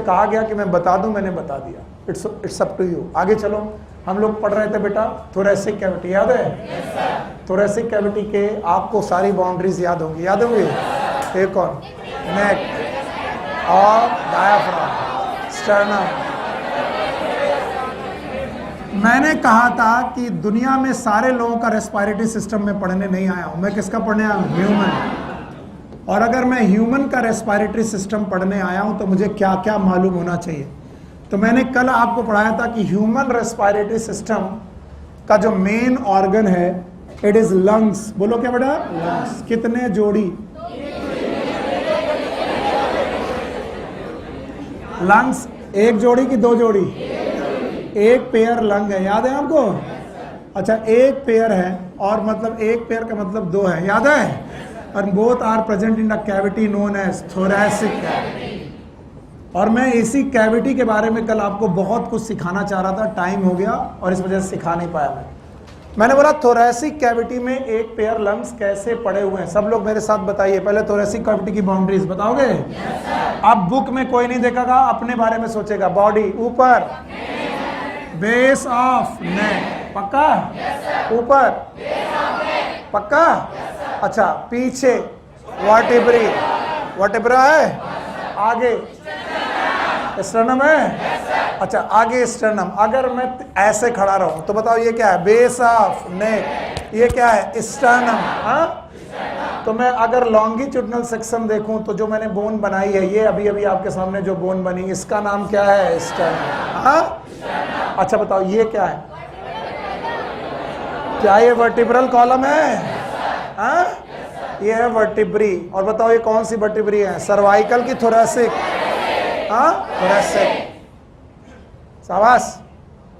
कहा गया कि मैं बता दूं, मैंने बता दिया। It's up to you. आगे चलो, हम लोग पढ़ रहे थे बेटा थोरेसिक कैविटी, याद है? थोरेसिक कैविटी के आपको सारी बाउंड्रीज याद होंगी, याद होंगी? एक और नेक और डायाफ्राम, स्टर्नम। मैंने कहा था कि दुनिया में सारे लोगों का रेस्पिरेटरी सिस्टम में पढ़ने नहीं आया हूं, मैं किसका पढ़ने आया हूं? ह्यूमन। और अगर मैं ह्यूमन का रेस्पिरेटरी सिस्टम पढ़ने आया हूं तो मुझे क्या क्या मालूम होना चाहिए। तो मैंने कल आपको पढ़ाया था कि ह्यूमन रेस्पिरेटरी सिस्टम का जो मेन ऑर्गन है इट इज लंग्स। बोलो क्या बेटा? लंग्स। कितने जोड़ी? लंग्स एक जोड़ी की दो जोड़ी? एक पेयर लंग है, याद है आपको? अच्छा, एक पेयर है और मतलब एक पेयर का मतलब दो है, याद है? और both are present in the cavity known as thoracic cavity. और मैं इसी कैविटी के बारे में कल आपको बहुत कुछ सिखाना चाह रहा था, टाइम हो गया और इस वजह से सिखा नहीं पाया मैंने बोला थोरैसिक कैविटी में एक पेयर लंग्स कैसे पड़े हुए हैं। सब लोग मेरे साथ बताइए, पहले थोरैसिक कैविटी की बाउंड्रीज बताओगे? अब बुक में कोई नहीं देखेगा, अपने बारे में सोचेगा। बॉडी ऊपर, बेस ऑफ नेक, पक्का? ऊपर, पक्का? अच्छा, पीछे वर्टिब्री, वर्टिब्रा है, आगे स्टर्नम है। अच्छा, आगे स्टर्नम। अगर मैं ऐसे खड़ा रहूं तो बताओ ये क्या है? Base of neck. ये क्या है? स्टर्नम। हाँ, तो मैं अगर लॉन्गिट्यूडनल सेक्शन देखूं तो जो मैंने बोन बनाई है, ये अभी अभी आपके सामने जो बोन बनी, इसका नाम क्या है? स्टर्नम। हाँ, अच्छा बताओ ये क्या है? क्या ये वर्टिब्रल कॉलम है? हाँ, ये है वर्टिब्री। और बताओ ये कौन सी वर्टिब्री है? सर्वाइकल की थोरैसिक? हाँ, थोरैसिक। शाबाश।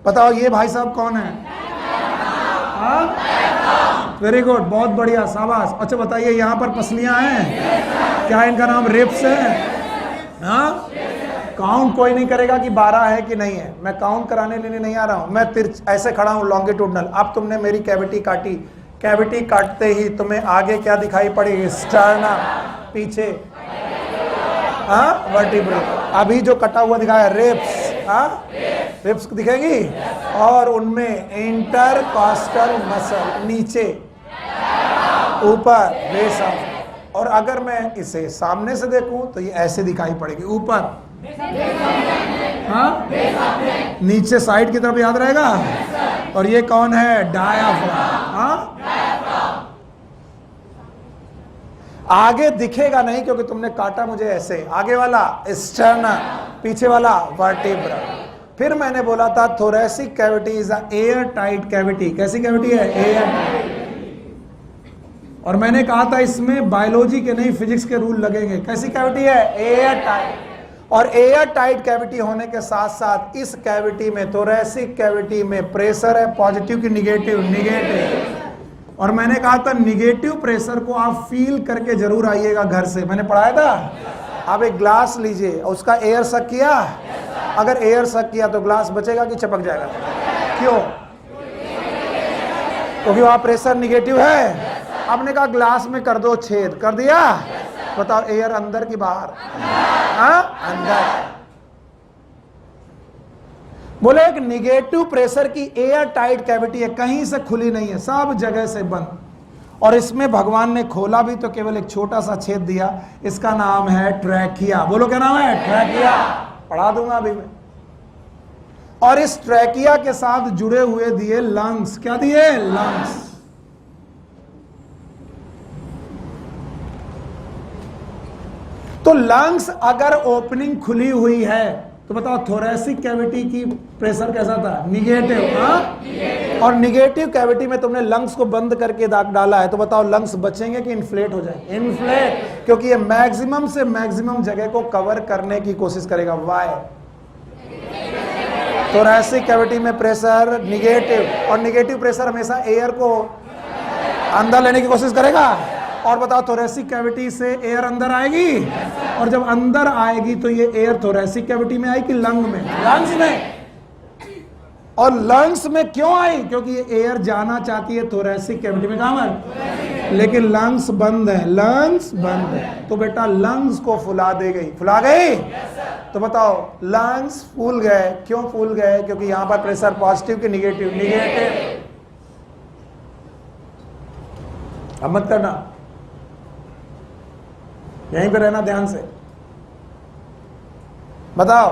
बताओ ये भाई साहब कौन है? हाँ, वेरी गुड, बहुत बढ़िया, शाबाश। अच्छा बताइए यहाँ पर पसलियां हैं, क्या इनका नाम रिब्स है? हाँ, काउंट कोई नहीं करेगा कि 12 है कि नहीं है, मैं काउंट कराने लेने नहीं आ रहा हूं। मैं ऐसे खड़ा हूं लॉन्गिट्यूडनल। अब तुमने मेरी कैविटी काटी, कैविटी काटते ही तुम्हें आगे क्या दिखाई पड़ी? स्टर्नम। पीछे हाँ, वर्टिब्रा। अभी जो कटा हुआ दिखाया रिब्स, हाँ, रिब्स दिखेगी। और उनमें इंटरकॉस्टल मसल, नीचे ऊपर बेस ऑफ। और अगर मैं इसे सामने से देखूं तो ये ऐसे दिखाई पड़ेगी, ऊपर हाँ, नीचे साइड की तरफ, याद रहेगा? और ये कौन है? डायाफ्राम। हाँ, आगे दिखेगा नहीं क्योंकि तुमने काटा मुझे ऐसे। आगे वाला स्टर्नम, पीछे वाला वर्टिब्रा। फिर मैंने बोला था thoracic cavity is a air tight cavity. कैसी कैविटी है? Air tight. और मैंने कहा था इसमें बायोलॉजी के नहीं फिजिक्स के रूल लगेंगे। कैसी कैविटी है? Air tight. और एयर टाइट कैविटी होने के साथ साथ इस कैविटी में, थोरैसिक कैविटी में प्रेशर है पॉजिटिव की निगेटिव? निगेटिव। और मैंने कहा था निगेटिव प्रेशर को आप फील करके जरूर आइएगा घर से, मैंने पढ़ाया था। आप एक ग्लास लीजिए और उसका एयर सक किया, अगर एयर सक किया तो ग्लास बचेगा कि चिपक जाएगा? क्यों? क्योंकि वहां प्रेशर निगेटिव है। आपने कहा ग्लास में कर दो छेद, कर दिया। बताओ एयर अंदर की बाहर? हाँ, अंदर। बोले एक निगेटिव प्रेशर की एयर टाइट कैविटी है, कहीं से खुली नहीं है, सब जगह से बंद। और इसमें भगवान ने खोला भी तो केवल एक छोटा सा छेद दिया, इसका नाम है ट्रैकिया। बोलो क्या नाम है? ट्रैकिया। पढ़ा दूंगा अभी मैं। और इस ट्रैकिया के साथ जुड़े हुए दिए लंग्स। क्या दिए? लंग्स। तो लंग्स अगर ओपनिंग खुली हुई है तो बताओ थोरैसिक कैविटी की प्रेशर कैसा था? निगेटिव। हाँ, और निगेटिव कैविटी में तुमने लंग्स को बंद करके डाला है तो बताओ लंग्स बचेंगे कि इन्फ्लेट हो जाएंगे? इन्फ्लेट, क्योंकि ये मैक्सिमम से मैक्सिमम जगह को कवर करने की कोशिश करेगा। वाई? थोरैसिक कैविटी में प्रेशर निगेटिव, और निगेटिव प्रेशर हमेशा एयर को अंदर लेने की कोशिश करेगा। और बताओ थोरैसिक कैविटी से एयर अंदर आएगी, और जब अंदर आएगी तो ये एयर थोरैसिक कैविटी में आएगी, लंग में? लंग्स में। और लंग्स में क्यों आई? क्योंकि ये एयर जाना चाहती है थोरेसिक कैविटी में, कहां पर? लेकिन लंग्स बंद है, लंग्स बंद है। तो बेटा लंग्स को फुला दे गई, फुला गई। तो बताओ लंग्स फूल गए, क्यों फूल गए? क्योंकि यहां पर प्रेशर पॉजिटिव कि निगेटिव? निगेटिव। अब मत करना, यहीं पे रहना ध्यान से। बताओ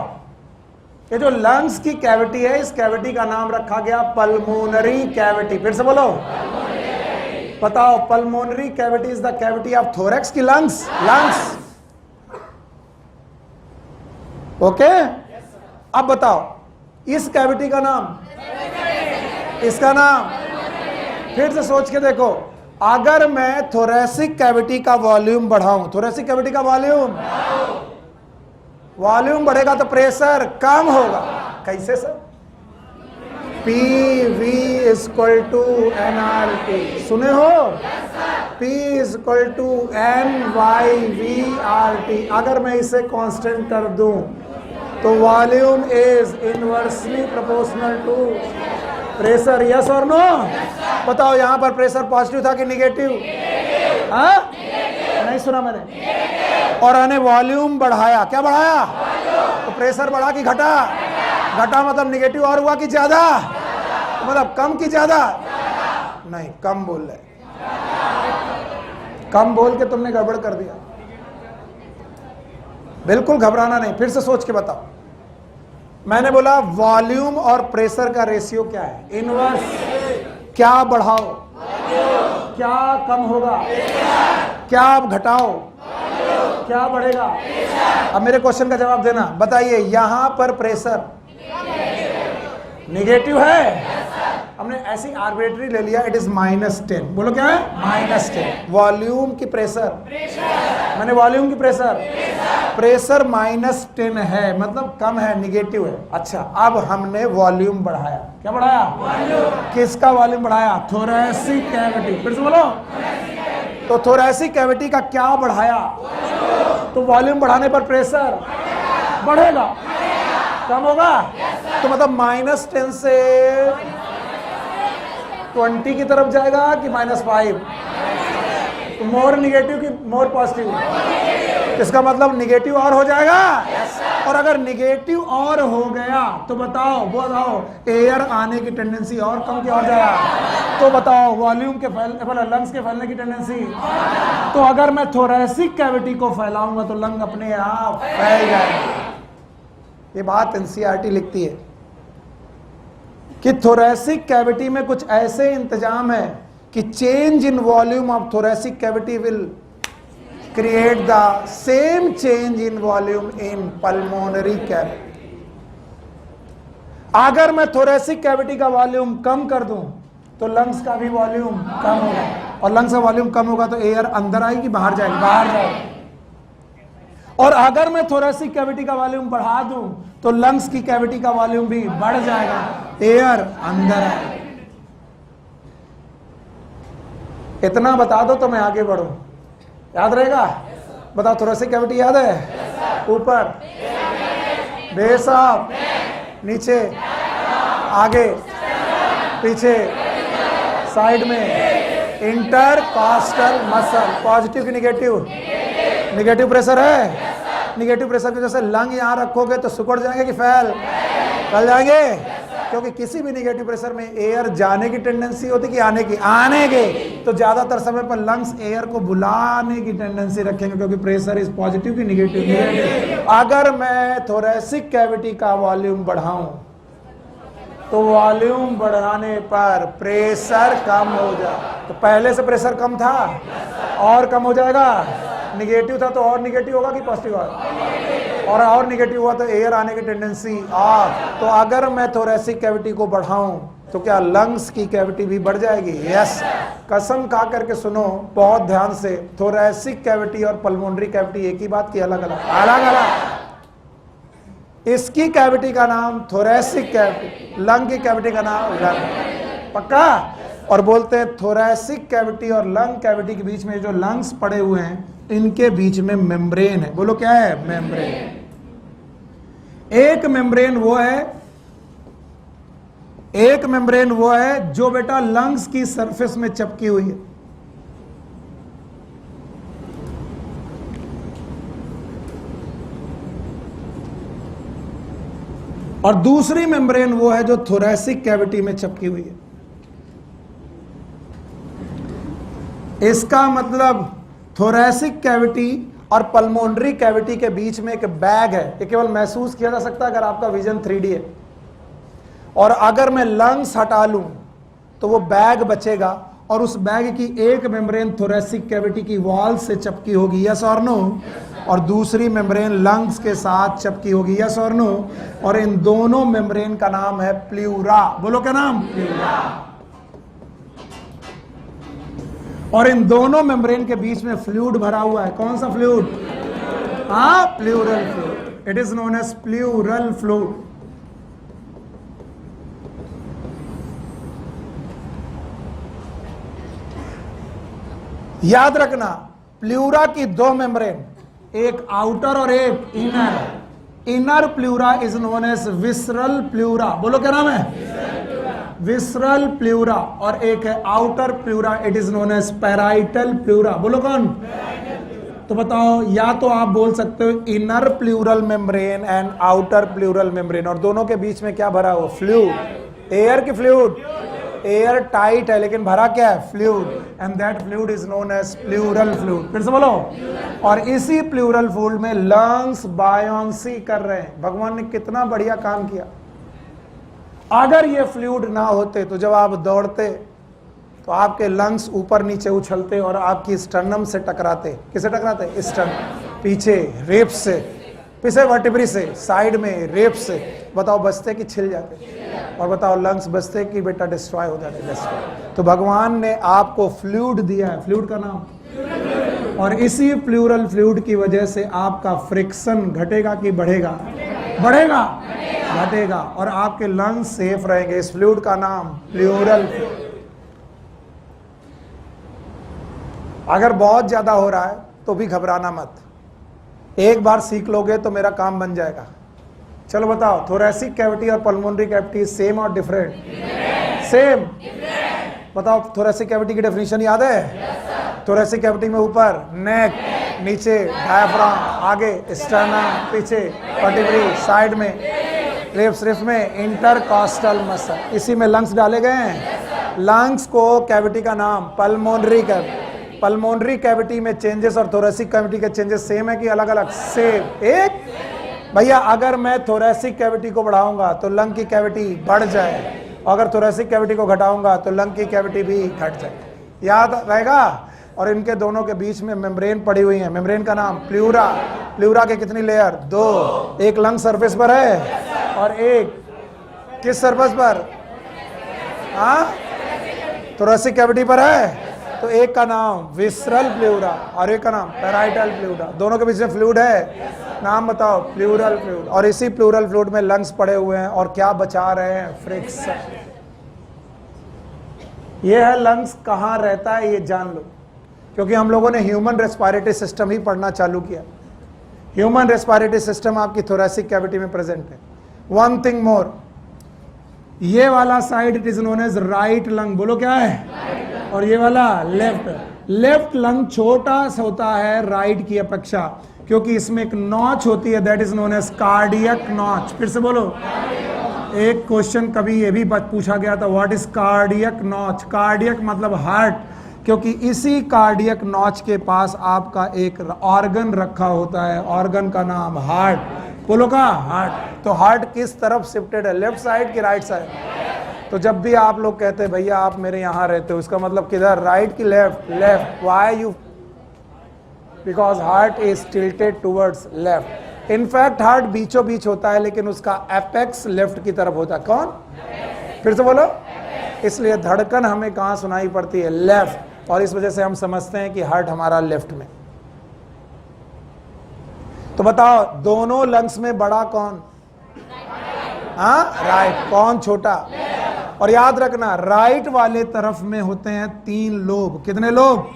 ये जो लंग्स की कैविटी है, इस कैविटी का नाम रखा गया पल्मोनरी कैविटी। फिर से बोलो, बताओ pulmonary cavity is the cavity of thorax की लंग्स? लंग्स। ओके। अब बताओ इस कैविटी का नाम, इसका नाम, फिर से सोच के देखो। अगर मैं थोरेसिक कैविटी का वॉल्यूम बढ़ाऊं, थोरेसिक कैविटी का वॉल्यूम बढ़ेगा तो प्रेशर कम होगा। कैसे sir? P V equal to n R T, सुने हो? P equal to n y V R T. अगर मैं इसे कांस्टेंट कर दूं तो volume is inversely proportional to pressure. Yes और नो? बताओ यहां पर प्रेशर पॉजिटिव था कि निगेटिव? हाँ, नहीं सुना मैंने। और मैंने वॉल्यूम बढ़ाया, क्या बढ़ाया? तो प्रेशर बढ़ा कि घटा? घटा मतलब निगेटिव और हुआ कि ज्यादा? मतलब कम कि ज्यादा? नहीं, कम बोल रहे, कम बोल के तुमने गड़बड़ कर दिया। बिल्कुल घबराना नहीं, फिर से सोच के बताओ। मैंने बोला वॉल्यूम और प्रेशर का रेशियो क्या है? इनवर्स। क्या बढ़ाओ, क्या कम होगा, क्या घटाओ, क्या बढ़ेगा? अब मेरे क्वेश्चन का जवाब देना। बताइए यहां पर प्रेशर निगेटिव है, हमने ऐसी आर्बिट्री ले लिया, इट इज -10। बोलो क्या है? -10। वॉल्यूम की प्रेशर, मैंने वॉल्यूम की प्रेशर -10 है, मतलब कम है, निगेटिव है। अच्छा, अब हमने वॉल्यूम बढ़ाया। क्या बढ़ाया? वॉल्यूम। किसका वॉल्यूम बढ़ाया? Thoracic cavity. फिर से बोलो। तो थोरेसिक कैविटी का क्या बढ़ाया? तो वॉल्यूम बढ़ाने पर प्रेशर बढ़ेगा, कम होगा। तो मतलब -10 से 20 की तरफ जाएगा कि -5? तो मोर निगेटिव कि मोर पॉजिटिव? इसका मतलब निगेटिव और हो जाएगा। और अगर निगेटिव और हो गया तो बताओ एयर आने की टेंडेंसी और कम क्या हो जाएगा? तो बताओ वॉल्यूम के लंग्स के फैलने की टेंडेंसी। तो अगर मैं थोरेसिक कैविटी को फैलाऊंगा तो लंग अपने आप फैल जाएगा। ये बात एनसीईआरटी लिखती है कि थोरेसिक कैविटी में कुछ ऐसे इंतजाम है कि change in volume of thoracic cavity will create the same change in volume in pulmonary cavity. अगर मैं थोरेसिक कैविटी का वॉल्यूम कम कर दूं तो लंग्स का भी वॉल्यूम कम होगा, और लंग्स का वॉल्यूम कम होगा तो एयर अंदर आएगी बाहर जाएगी? बाहर जाएगी। और अगर मैं थोरेसिक कैविटी का वॉल्यूम बढ़ा दूं तो लंग्स की कैविटी का वॉल्यूम भी बढ़ जाएगा, एयर अंदर आएगा। इतना बता दो तो मैं आगे बढ़ूं। याद रहेगा? बताओ थोरेसिक कैविटी याद है? ऊपर, बेस ऑफ, नीचे, आगे, पीछे, साइड में, इंटरकॉस्टल मसल। पॉजिटिव की निगेटिव? निगेटिव प्रेशर है। निगेटिव प्रेशर की वजह से लंग यहां रखोगे तो सिकुड़ जाएंगे कि फैल जाएंगे? क्योंकि किसी भी निगेटिव प्रेशर में एयर जाने की टेंडेंसी होती कि आने की? आने की। तो ज्यादातर समय पर लंग्स एयर को बुलाने की टेंडेंसी रखेंगे, क्योंकि प्रेशर इज पॉजिटिव की निगेटिव? अगर मैं थोरेसिक कैविटी का वॉल्यूम बढ़ाऊं तो वॉल्यूम बढ़ाने पर प्रेशर कम हो जाए। तो पहले से प्रेशर कम था और कम हो जाएगा। निगेटिव था तो और निगेटिव होगा कि पॉजिटिव होगा? और निगेटिव हुआ तो एयर आने की टेंडेंसी ऑफ। तो अगर मैं थोरेसिक कैविटी को बढ़ाऊं तो क्या लंग्स की कैविटी भी बढ़ जाएगी? यस। कसम खा करके सुनो बहुत ध्यान से, थोरेसिक कैविटी और पल्मोनरी कैविटी एक ही बात की अलग अलग। इसकी कैविटी का नाम थोरेसिक कैविटी, लंग की कैविटी का नाम लंग। पक्का? और बोलते हैं थोरेसिक कैविटी और लंग कैविटी के बीच में जो लंग्स पड़े हुए हैं, इनके बीच में मेम्ब्रेन है। बोलो क्या है? मेम्ब्रेन। एक मेम्ब्रेन वो है एक मेम्ब्रेन वो है जो बेटा लंग्स की सरफेस में चिपकी हुई है, और दूसरी मेम्ब्रेन वो है जो थोरैसिक कैविटी में चिपकी हुई है। इसका मतलब थोरैसिक कैविटी और पल्मोनरी कैविटी के बीच में एक बैग है, ये केवल महसूस किया जा सकता है अगर आपका विजन 3D है। और अगर मैं लंग्स हटा लूं तो वो बैग बचेगा, और उस बैग की एक मेम्ब्रेन थोरैसिक कैविटी की वॉल से चिपकी होगी, यस और नो, और दूसरी मेम्ब्रेन लंग्स के साथ चिपकी होगी, यस और नो। और इन दोनों मेम्ब्रेन का नाम है प्लूरा। बोलो क्या नाम? प्लूरा। और इन दोनों मेम्ब्रेन के बीच में फ्लूइड भरा हुआ है। कौन सा फ्लूइड? हाँ, pleural fluid. It is known as pleural fluid. याद रखना, प्लूरा की दो मेम्ब्रेन, एक आउटर और एक inner. Inner pleura is known as visceral pleura. बोलो क्या नाम है? Visceral pleura. और एक है outer pleura, it is known as parietal pleura. बोलो कौन? तो बताओ, या तो आप बोल सकते हो inner pleural membrane and outer pleural membrane, और दोनों के बीच में क्या भरा हुआ? फ्लूइड। एयर की फ्लूइड, एयर टाइट है लेकिन भरा क्या है? Fluid, and that fluid is known as pleural fluid. फिर से बोलो। और इसी प्लूरल फ्लूइड में लंग्स बायोंसी कर रहे हैं। भगवान ने कितना बढ़िया काम किया। अगर ये फ्लूइड ना होते तो जब आप दौड़ते तो आपके लंग्स ऊपर नीचे उछलते और आपकी स्टर्नम से टकराते। किसे टकराते? स्टर्नम। पीछे रेप्स से, पीछे वर्टिब्री से, साइड में रेप्स से। बताओ बचते कि छिल जाते? और बताओ लंग्स बचते कि बेटा डिस्ट्रॉय हो जाते? डिस्ट्रॉय। तो भगवान ने आपको फ्लूइड दिया है, फ्लूइड का नाम, और इसी प्लूरल फ्लूइड की वजह से आपका फ्रिक्शन घटेगा कि बढ़ेगा? बढ़ेगा, घटेगा, और आपके लंग्स सेफ रहेंगे। इस फ्लूइड का नाम प्लूरल फ्लूइड। अगर बहुत ज्यादा हो रहा है तो भी घबराना मत, एक बार सीख लोगे तो मेरा काम बन जाएगा। चलो बताओ, थोरैसिक कैविटी और पल्मोनरी कैविटी सेम और डिफरेंट? सेम। बताओ, थोरैसिक कैविटी की डेफिनेशन याद है? थोरैसिक कैविटी में ऊपर नेक, नीचे डायफ्राम, आगे स्टर्नम, पीछे वर्टिब्री, साइड में रेप्स, रिफ में इंटरकॉस्टल मसल। इसी में लंग्स डाले गए हैं। लंग्स को कैविटी का नाम पल्मोनरी कैविटी। पल्मोनरी कैविटी में चेंजेस और थोरैसिक कैविटी के चेंजेस सेम है कि अलग अलग? सेम। एक भैया, अगर मैं थोरैसिक कैविटी को बढ़ाऊंगा तो लंग की कैविटी बढ़ जाए, अगर थोरैसिक कैविटी को घटाऊंगा तो लंग की कैविटी भी घट जाए। याद रहेगा? और इनके दोनों के बीच में मेम्ब्रेन पड़ी हुई है। मेम्ब्रेन का नाम प्लूरा। प्लूरा के कितनी लेयर? दो। एक लंग सरफेस पर है और एक किस सरफेस पर? हाँ, थोरैसिक कैविटी पर है। तो एक का नाम विसरल प्लूरा और एक का नाम पैराइटल प्लूरा। दोनों के बीच में फ्लूइड है, नाम बताओ? Pleural fluid. और इसी प्लूरल फ्लूइड में लंग्स पड़े हुए हैं और क्या बचा रहे हैं? फ्रिक्शन। ये है लंग्स कहाँ रहता है ये जान लो, क्योंकि हम लोगों ने ह्यूमन रेस्पिरेटरी सिस्टम ही पढ़ना चालू किया। ह्यूमन रेस्पिरेटरी सिस्टम आपकी थोरैसिक कैविटी में प्रेजेंट है। वन थिंग मोर, ये वाला side it is known as right lung. बोलो क्या है? और ये वाला लेफ्ट। लेफ्ट लंग छोटा सा होता है राइट की अपेक्षा, क्योंकि इसमें एक नॉच होती है, that is known as cardiac notch. फिर से बोलो। एक क्वेश्चन कभी ये भी पूछा गया था, what is cardiac notch? Cardiac मतलब हार्ट, क्योंकि इसी कार्डियक नॉच के पास आपका एक ऑर्गन रखा होता है, ऑर्गन का नाम हार्ट। बोलो का? हार्ट। तो हार्ट किस तरफ शिफ्टेड है? लेफ्ट साइड की राइट साइड? तो जब भी आप लोग कहते हैं भैया आप मेरे यहाँ रहते हो, इसका मतलब किधर? राइट की left? Left. Why you? Because heart is tilted towards left. In fact heart बीचों बीच होता है लेकिन उसका एपेक्स लेफ्ट की तरफ होता है। कौन? फिर से बोलो। इसलिए धड़कन हमें कहाँ सुनाई पड़ती है? लेफ्ट। और इस वजह से हम समझते हैं कि हार्ट हमारा लेफ्ट में। तो बताओ, दोनों लंग्स में बड़ा कौन? हाँ, राइट। कौन छोटा? और याद रखना, राइट वाले तरफ में होते हैं 3 लोब। कितने लोब?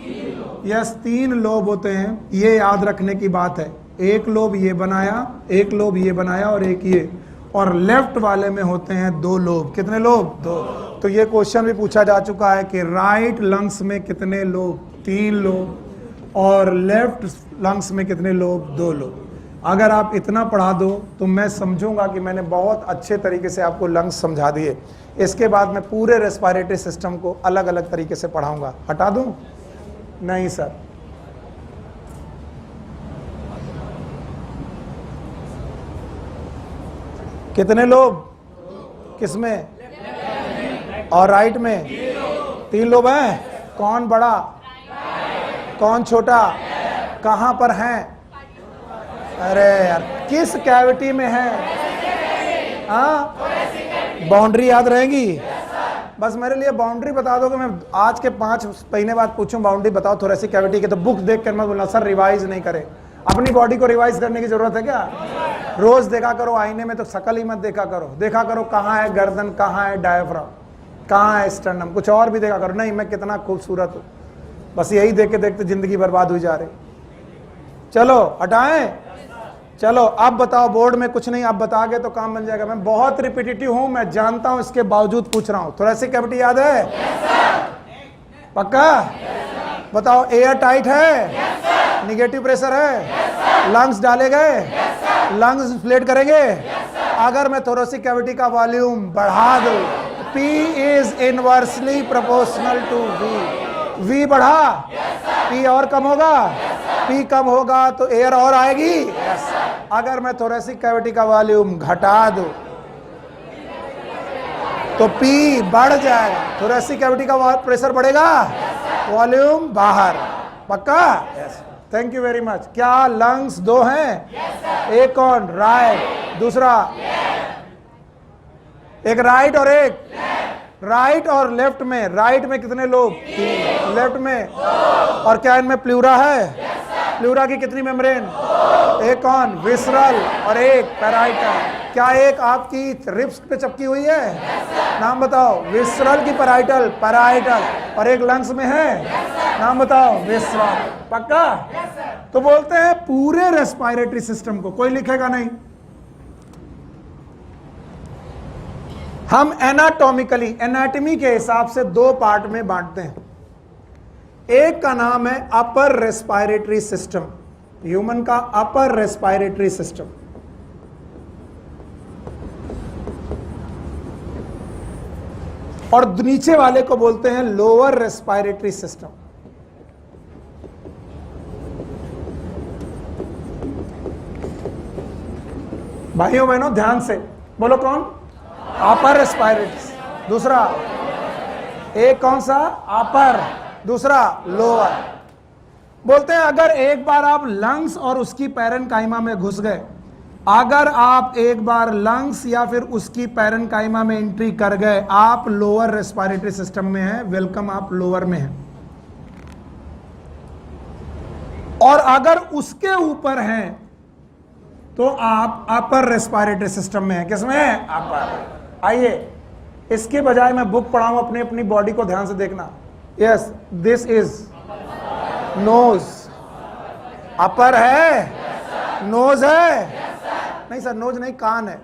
यस, 3 लोब होते हैं। ये याद रखने की बात है। एक लोब ये बनाया, एक लोब ये बनाया और एक ये, और लेफ्ट वाले में होते हैं 2 लोब। कितने लोब? 2। तो ये क्वेश्चन भी पूछा जा चुका है कि राइट लंग्स में कितने लोब? 3 लोब। और लेफ्ट लंग्स में कितने लोब? 2 लोब। अगर आप इतना पढ़ा दो तो मैं समझूंगा कि मैंने बहुत अच्छे तरीके से आपको लंग्स समझा दिए। इसके बाद मैं पूरे रेस्पिरेटरी सिस्टम को अलग अलग तरीके से पढ़ाऊंगा। हटा दूं? नहीं सर। कितने लोब? किसमें? और राइट में 3 लोब हैं। कौन बड़ा, कौन छोटा, कहां पर हैं? अरे यार, किस कैविटी में है? हाँ, बाउंड्री याद रहेगी? बस मेरे लिए बाउंड्री बता दो कि मैं आज के 5 महीने बाद पूछूं बाउंड्री बताओ थोरेसिक कैविटी के, तो बुक देख कर मत बोलना सर रिवाइज नहीं करे। अपनी बॉडी को रिवाइज करने की जरूरत है क्या? रोज देखा करो आईने में, तो शकल ही मत देखा करो। देखा करो कहाँ है गर्दन, कहाँ है डायफ्राम, कहाँ है स्टर्नम, कुछ और भी देखा करो। नहीं मैं कितना खूबसूरत हूँ, बस यही देख के देखते जिंदगी बर्बाद हुई जा रही। चलो हटाएं। चलो अब बताओ, बोर्ड में कुछ नहीं, अब बता के तो काम बन जाएगा। मैं बहुत रिपीटेटिव हूं, मैं जानता हूं, इसके बावजूद पूछ रहा हूं। थोरेसिक कैविटी याद है? पक्का? बताओ एयर टाइट है? निगेटिव प्रेशर है? लंग्स डाले गए? लंग्स इन्फ्लेट करेंगे? अगर मैं थोरेसिक कैविटी का वॉल्यूम बढ़ा दूं, P is inversely proportional to V। V बढ़ा, P और कम होगा? P कम होगा तो एयर और आएगी। अगर मैं थोरेसिक कैविटी का वॉल्यूम घटा दूं तो P बढ़ जाएगा, थोरेसिक कैविटी का प्रेशर बढ़ेगा, वॉल्यूम बाहर। पक्का? Thank you very much. क्या लंग्स 2 हैं? एक कौन? राइट। दूसरा? एक राइट और एक राइट और लेफ्ट में। राइट में कितने लोब? 3। लेफ्ट में? और क्या इनमें प्लूरा है? प्लूरा की कितनी मेम्ब्रेन? एक कौन? विसरल और एक पैराइटल। क्या एक आपकी रिब्स पे चिपकी हुई है? नाम बताओ। विसरल की पैराइटल, पैराइटल। और एक लंग्स में है, नाम बताओ। विसरल। पक्का? तो बोलते हैं पूरे रेस्पिरेटरी सिस्टम को, कोई लिखेगा नहीं, हम एनाटॉमिकली, एनाटॉमी के हिसाब से 2 पार्ट में बांटते हैं। एक का नाम है अपर रेस्पिरेटरी सिस्टम, ह्यूमन का अपर रेस्पिरेटरी सिस्टम। और नीचे वाले को बोलते हैं लोअर रेस्पिरेटरी सिस्टम। भाइयों बहनों ध्यान से बोलो, कौन? Upper respiratory. दूसरा? एक कौन सा? अपर। दूसरा? लोअर। बोलते हैं अगर एक बार आप लंग्स और उसकी पैरेन्काइमा में घुस गए, अगर आप एक बार लंग्स या फिर उसकी पैरेन्काइमा में एंट्री कर गए, आप लोअर रेस्पिरेटरी सिस्टम में हैं, वेलकम, आप लोअर में हैं। और अगर उसके ऊपर हैं तो आप अपर रेस्पिरेटरी सिस्टम में हैं। किसमें है? अपर। आइए, इसके बजाय मैं बुक पढ़ाऊं, अपनी अपनी बॉडी को ध्यान से देखना। Yes, this is nose. Upper है? नोज है? नहीं सर, नोज नहीं, कान है।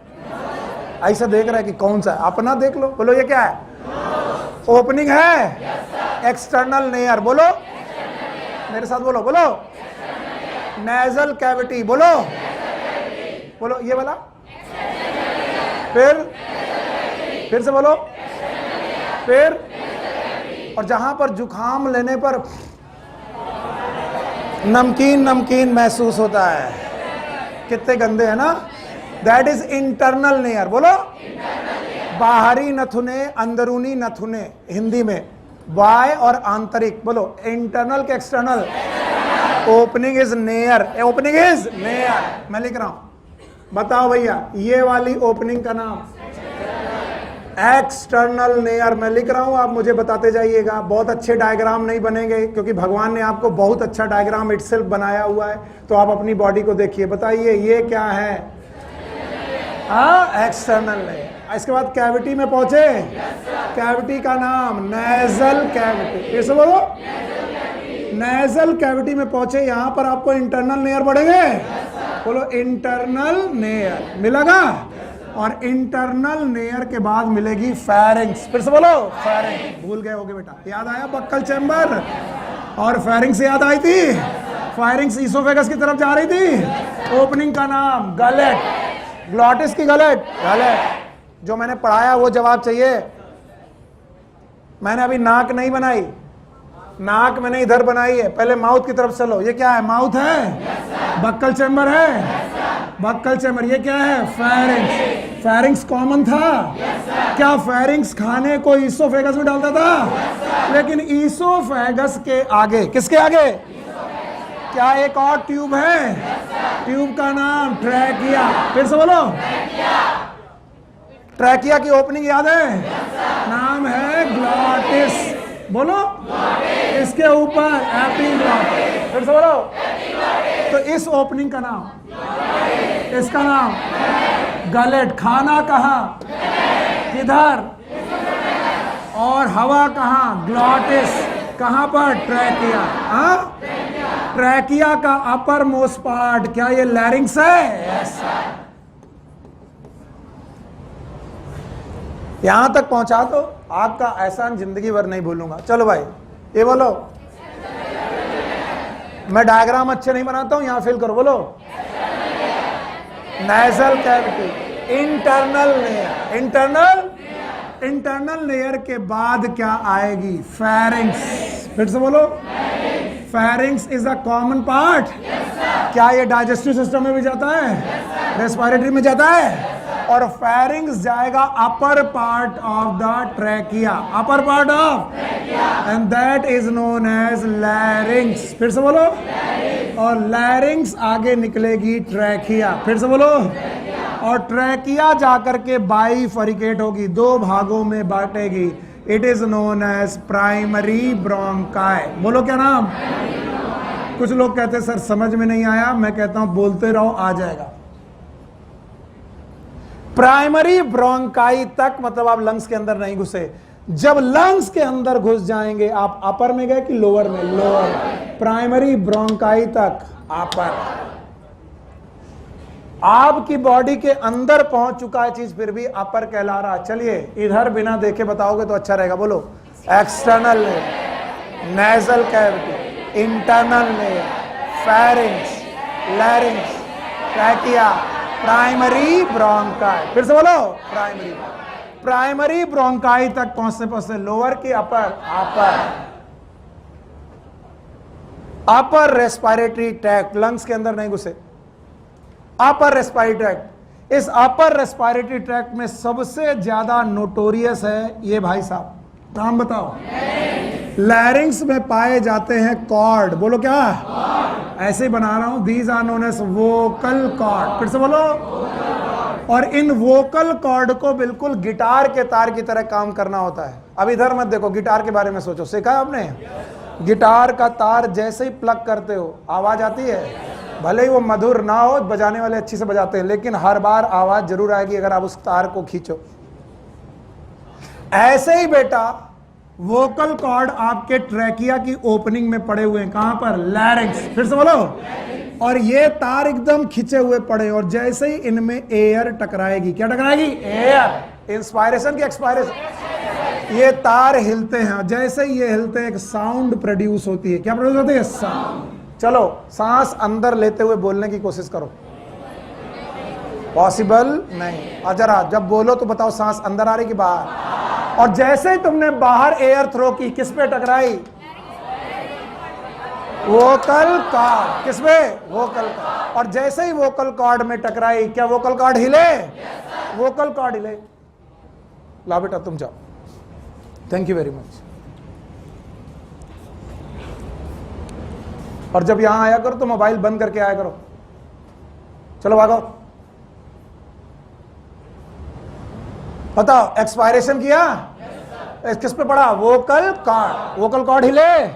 ऐसा देख रहा है कि कौन सा है, अपना देख लो। बोलो ये क्या है? ओपनिंग है? External near. बोलो मेरे साथ, बोलो बोलो। Nasal cavity. बोलो बोलो, ये वाला। फिर से बोलो। फिर, और जहां पर जुकाम लेने पर नमकीन नमकीन महसूस होता है, कितने गंदे हैं ना, दैट इज इंटरनल नेयर। बोलो, बाहरी नथुने, अंदरूनी नथुने, हिंदी में बाय और आंतरिक। बोलो, इंटरनल के external. Opening is near, opening is near. मैं लिख रहा हूं, बताओ भैया, ये वाली ओपनिंग का नाम एक्सटर्नल नेयर। मैं लिख रहा हूं, आप मुझे बताते जाइएगा। बहुत अच्छे डायग्राम नहीं बनेंगे क्योंकि भगवान ने आपको बहुत अच्छा डायग्राम इटसेल्फ बनाया हुआ है, तो आप अपनी बॉडी को देखिए। बताइए ये क्या है? हाँ, एक्सटर्नल नेयर। इसके बाद कैविटी में पहुंचे, कैविटी का नाम नेजल कैविटी। फिर से बोलो, नेजल कैविटी में पहुंचे, यहां पर आपको इंटरनल नेयर बढ़ेंगे। बोलो इंटरनल नेयर मिलेगा। और इंटरनल लेयर के बाद मिलेगी फेरिंग्स। फिर से बोलो, फेरिंग्स। भूल गए होगे बेटा, याद आया बक्कल चैम्बर और फेरिंग्स याद आई थी। फेरिंग्स ईसोफेगस की तरफ जा रही थी। ओपनिंग का नाम गलेट, ग्लॉटिस की गलेट, गलेट। जो मैंने पढ़ाया वो जवाब चाहिए। मैंने अभी नाक नहीं बनाई, नाक मैंने इधर बनाई है। पहले माउथ की तरफ चलो। ये क्या है? माउथ है। बक्कल चैम्बर है। Buccal chamber. ये क्या है? फेरिंग्स। फेरिंग्स कॉमन था। क्या फेरिंग्स खाने को ईसोफेगस में डालता था? लेकिन ईसोफेगस के आगे, किसके आगे? क्या एक और ट्यूब है? ट्यूब का नाम ट्रैकिया। फिर से बोलो, ट्रैकिया की ओपनिंग याद है? नाम है ग्लॉटिस। बोलो, इसके ऊपर एपिग्लॉटिस। फिर से बोलो। तो इस ओपनिंग का नाम, इसका नाम गलेट। खाना कहाँ? किधर? और हवा कहाँ? ग्लॉटिस। कहाँ पर? ट्रैकिया। हाँ, ट्रैकिया का अपर मोस्ट पार्ट, क्या ये लैरिंग्स है? yes. यहां तक पहुंचा तो आपका एहसान जिंदगी भर नहीं भूलूंगा। चलो भाई, ये बोलो। मैं डायग्राम अच्छे नहीं बनाता हूं, यहां फिल करो। बोलो, nasal cavity, internal layer. Internal layer के बाद क्या आएगी? फेरिंग्स। फिर से बोलो, pharynx is a common part. क्या ये डाइजेस्टिव सिस्टम में भी जाता है? रेस्पिरेटरी में जाता है। और फेरिंग्स जाएगा upper part of the trachea, upper part of, and that is known as larynx. फिर से बोलो। और लैरिंग्स आगे निकलेगी ट्रैकिया। फिर से बोलो। और ट्रैकिया जाकर के बाइफरिकेट होगी, दो भागों में बांटेगी। It is known as primary bronchi. बोलो क्या नाम? कुछ लोग कहते हैं सर समझ में नहीं आया। मैं कहता हूं बोलते रहो, आ जाएगा। प्राइमरी ब्रोंकाई तक मतलब आप लंग्स के अंदर नहीं घुसे। जब लंग्स के अंदर घुस जाएंगे, आप अपर में गए कि लोअर में? लोअर। प्राइमरी ब्रोंकाई तक अपर। आपकी बॉडी के अंदर पहुंच चुका है चीज, फिर भी अपर कहला रहा। चलिए इधर बिना देखे बताओगे तो अच्छा रहेगा। बोलो, external layer, nasal cavity, internal layer, pharynx, लैरिंग्स, trachea, primary bronchi. फिर से बोलो, प्राइमरी ब्रोंकाई तक पहुंचते लोअर की अपर, अपर रेस्पिरेटरी ट्रैक्ट, लंग्स के अंदर नहीं घुसे। अपर रेस्पिरेटरी ट्रैक्ट, इस अपर रेस्पिरेटरी ट्रैक्ट में सबसे ज्यादा नोटोरियस है ये भाई साहब, नाम बताओ। लैरिंग्स में पाए जाते हैं कॉर्ड। बोलो क्या? ऐसे ही बना रहा हूं। These are known as vocal cord. फिर से बोलो। और इन वोकल कॉर्ड को बिल्कुल गिटार के तार की तरह काम करना होता है। अब इधर मत देखो, गिटार के बारे में सोचो। सीखा है आपने? गिटार का तार जैसे ही प्लग करते हो आवाज आती है। भले ही वो मधुर ना हो, बजाने वाले अच्छी से बजाते हैं, लेकिन हर बार आवाज जरूर आएगी अगर आप उस तार को खींचो। ऐसे ही बेटा वोकल कॉर्ड आपके ट्रैकिया की ओपनिंग में पड़े हुए हैं। कहां पर? लैरिंग्स। फिर से बोलो। और ये तार एकदम खिंचे हुए पड़े, और जैसे ही इनमें एयर टकराएगी, क्या टकराएगी? एयर। इंस्पायरेशन की एक्सपायरेशन। ये तार हिलते हैं, जैसे ही ये हिलते हैं एक साउंड प्रोड्यूस होती है। क्या प्रोड्यूस होती है? साउंड। चलो सांस अंदर लेते हुए बोलने की कोशिश करो। पॉसिबल नहीं। और जरा जब बोलो तो बताओ सांस अंदर आ रही कि बाहर? और जैसे ही तुमने बाहर एयर थ्रो की, किस पे टकराई? Vocal cord. किस पे? Vocal cord. और जैसे ही वोकल कॉर्ड में टकराई, क्या वोकल कॉर्ड हिले? वोकल कॉर्ड हिले। ला बेटा तुम जाओ। Thank you very much. और जब यहां आया करो तो मोबाइल बंद करके आया करो। चलो भागो। बताओ, एक्सपायरेशन किया? किस पे पड़ा? Vocal cord. वोकल कॉर्ड हिले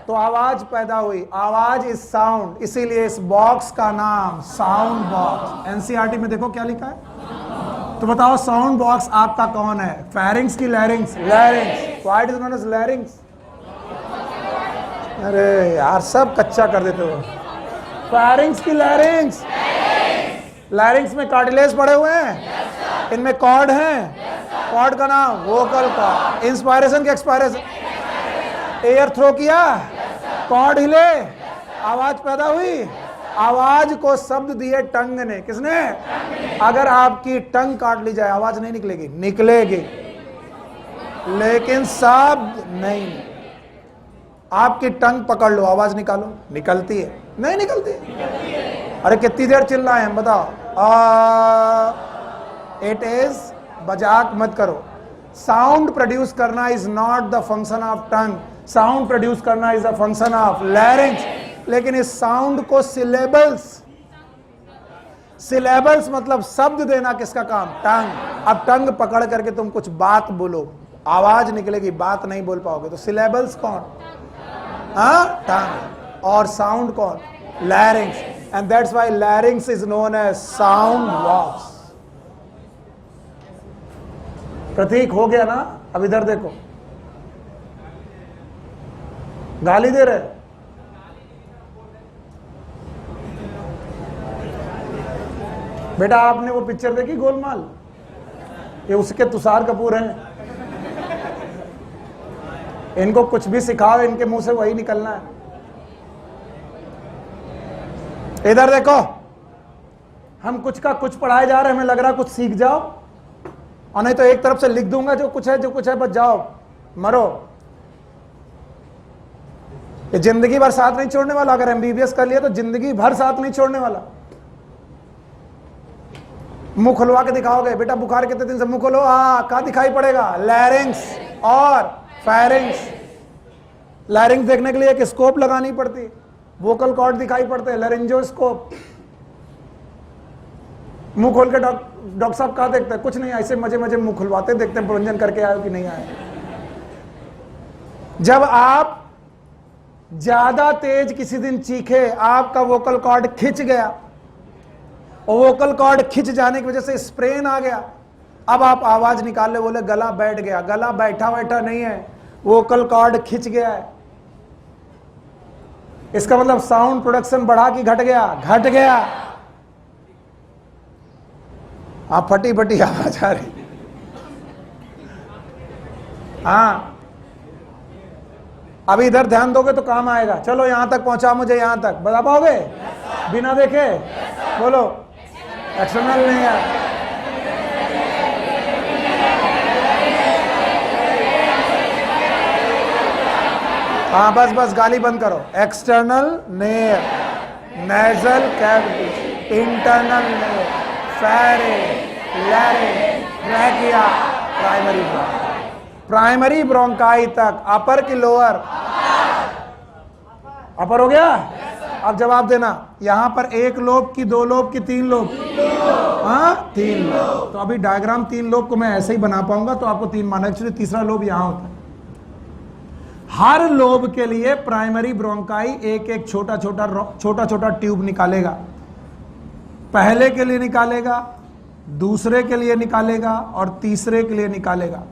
तो आवाज पैदा हुई। आवाज इज साउंड, इसीलिए इस बॉक्स का नाम साउंड बॉक्स। एनसीईआरटी में देखो क्या लिखा है। तो बताओ साउंड बॉक्स आपका कौन है? फेरिंग्स की larynx? Larynx. What is known as larynx? अरे यार सब कच्चा कर देते हो। फेरिंग्स की लैरिंग्स। लैरिंग्स में कार्टिलेज पड़े हुए हैं। इनमें कॉर्ड है, कॉर्ड का नाम वोकल कॉर्ड। इंस्पायरेशन के एक्सपायरेशन, एयर थ्रो किया, कॉर्ड हिले, आवाज पैदा हुई। आवाज को शब्द दिए टंग ने, किसने? अगर आपकी टंग काट ली जाए आवाज नहीं निकलेगी, निकलेगी लेकिन शब्द नहीं। आपकी टंग पकड़ लो, आवाज निकालो, निकलती है? नहीं निकलती। अरे कितनी देर चिल्लाए हम, बताओ। इट इज, मजाक मत करो। साउंड प्रोड्यूस करना is not the function of tongue, sound produce करना is the function of larynx. लेकिन इस साउंड को सिलेबल्स, सिलेबल्स मतलब शब्द देना किसका काम? टंग। अब टंग पकड़ करके तुम कुछ बात बोलो, आवाज निकलेगी, बात नहीं बोल पाओगे। तो सिलेबल्स कौन? टंग। और साउंड कौन? Larynx. And that's why larynx is known as sound box. प्रतीक हो गया ना? अब इधर देखो, गाली दे रहे। बेटा आपने वो पिक्चर देखी गोलमाल? ये उसके तुषार कपूर हैं। इनको कुछ भी सिखाओ, इनके मुंह से वही निकलना है। इधर देखो, हम कुछ का कुछ पढ़ाए जा रहे हैं, हमें लग रहा है कुछ सीख जाओ, और नहीं तो एक तरफ से लिख दूंगा जो कुछ है बस जाओ मरो। ये जिंदगी भर साथ नहीं छोड़ने वाला। अगर एमबीबीएस कर लिया तो जिंदगी भर साथ नहीं छोड़ने वाला। मुंह खुलवा के दिखाओगे, बेटा बुखार कितने दिन से, मुंह खोलो, कहाँ दिखाई पड़ेगा? लैरिंक्स और फेरिंक्स। लैरिंक्स देखने के लिए एक स्कोप लगानी पड़ती, वोकल कॉर्ड दिखाई पड़ते हैं, लैरिंजोस्कोप। मुंह खोल के डॉक्टर साहब कहाँ देखते हैं? कुछ नहीं, ऐसे मजे मजे मुंह खुलवाते, देखते हैं पुरंजन करके आए कि नहीं आए। जब आप ज्यादा तेज किसी दिन चीखे, आपका वोकल कॉर्ड खिंच गया, और वोकल कॉर्ड खिंच जाने की वजह से स्प्रेन आ गया। अब आप आवाज निकाल ले, बोले गला बैठ गया। गला बैठा बैठा नहीं है, वोकल कॉर्ड खिंच गया है। इसका मतलब साउंड प्रोडक्शन बढ़ा कि घट गया? घट गया। आप फटी फटी आवाज आ रही। हाँ, अभी इधर ध्यान दोगे तो काम आएगा। चलो यहां तक पहुंचा, मुझे यहां तक बता पाओगे बिना देखे? बोलो। एक्सटर्नल नहीं है। हाँ बस बस गाली बंद करो। External near, nasal cavity, internal near, pharynx, larynx, trachea, primary bronchi. Primary bronchi तक, अपर की लोअर? अपर हो गया। अब जवाब देना, यहां पर एक लोब की, दो लोब की, तीन लोब? हाँ, तीन लोब। तो अभी डायग्राम तीन लोब को मैं ऐसे ही बना पाऊंगा, तो आपको तीन माना। एक्चुअली तीसरा लोब यहां होता है। हर लोब के लिए प्राइमरी ब्रोंकाई एक एक छोटा छोटा ट्यूब निकालेगा। पहले के लिए निकालेगा, दूसरे के लिए निकालेगा, और तीसरे के लिए निकालेगा।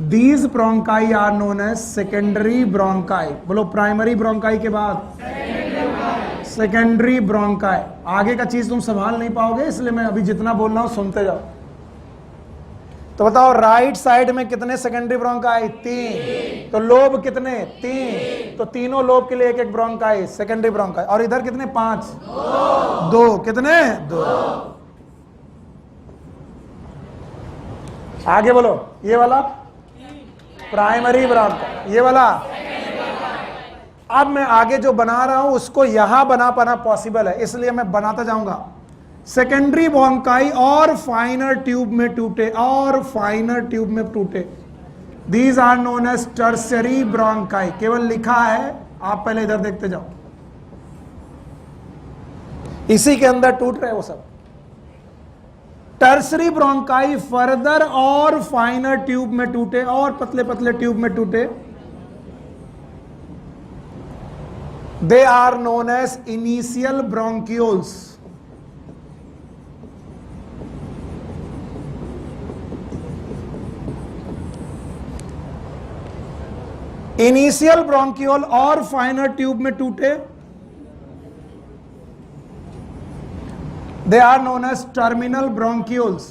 These bronchi are known as secondary bronchi। बोलो, प्राइमरी ब्रोंकाई के बाद सेकेंडरी ब्रोंकाई। आगे का चीज तुम संभाल नहीं पाओगे, इसलिए मैं अभी जितना बोल रहा हूं सुनते जाओ। तो बताओ, राइट साइड में कितने सेकेंडरी ब्रोंकाई? तीन। तो लोब कितने? तीन। तो तीनों लोब के लिए एक एक ब्रोंकाई, सेकेंडरी ब्रोंकाई। और इधर कितने? पांच। दो। कितने? दो। आगे बोलो, ये वाला प्राइमरी ब्रोंकाई, ये वाला। अब मैं आगे जो बना रहा हूं उसको यहां बना पाना पॉसिबल है, इसलिए मैं बनाता जाऊंगा। सेकेंडरी ब्रोंकाई और फाइनर ट्यूब में टूटे, और फाइनर ट्यूब में टूटे। These are known as tertiary bronchi. केवल लिखा है, आप पहले इधर देखते जाओ। इसी के अंदर टूट रहे वो सब। टर्शियरी ब्रोंकाई फर्दर और फाइनर ट्यूब में टूटे, और पतले पतले ट्यूब में टूटे। They are known as initial bronchioles. Initial bronchiole और फाइनर ट्यूब में टूटे, they are known as terminal bronchioles.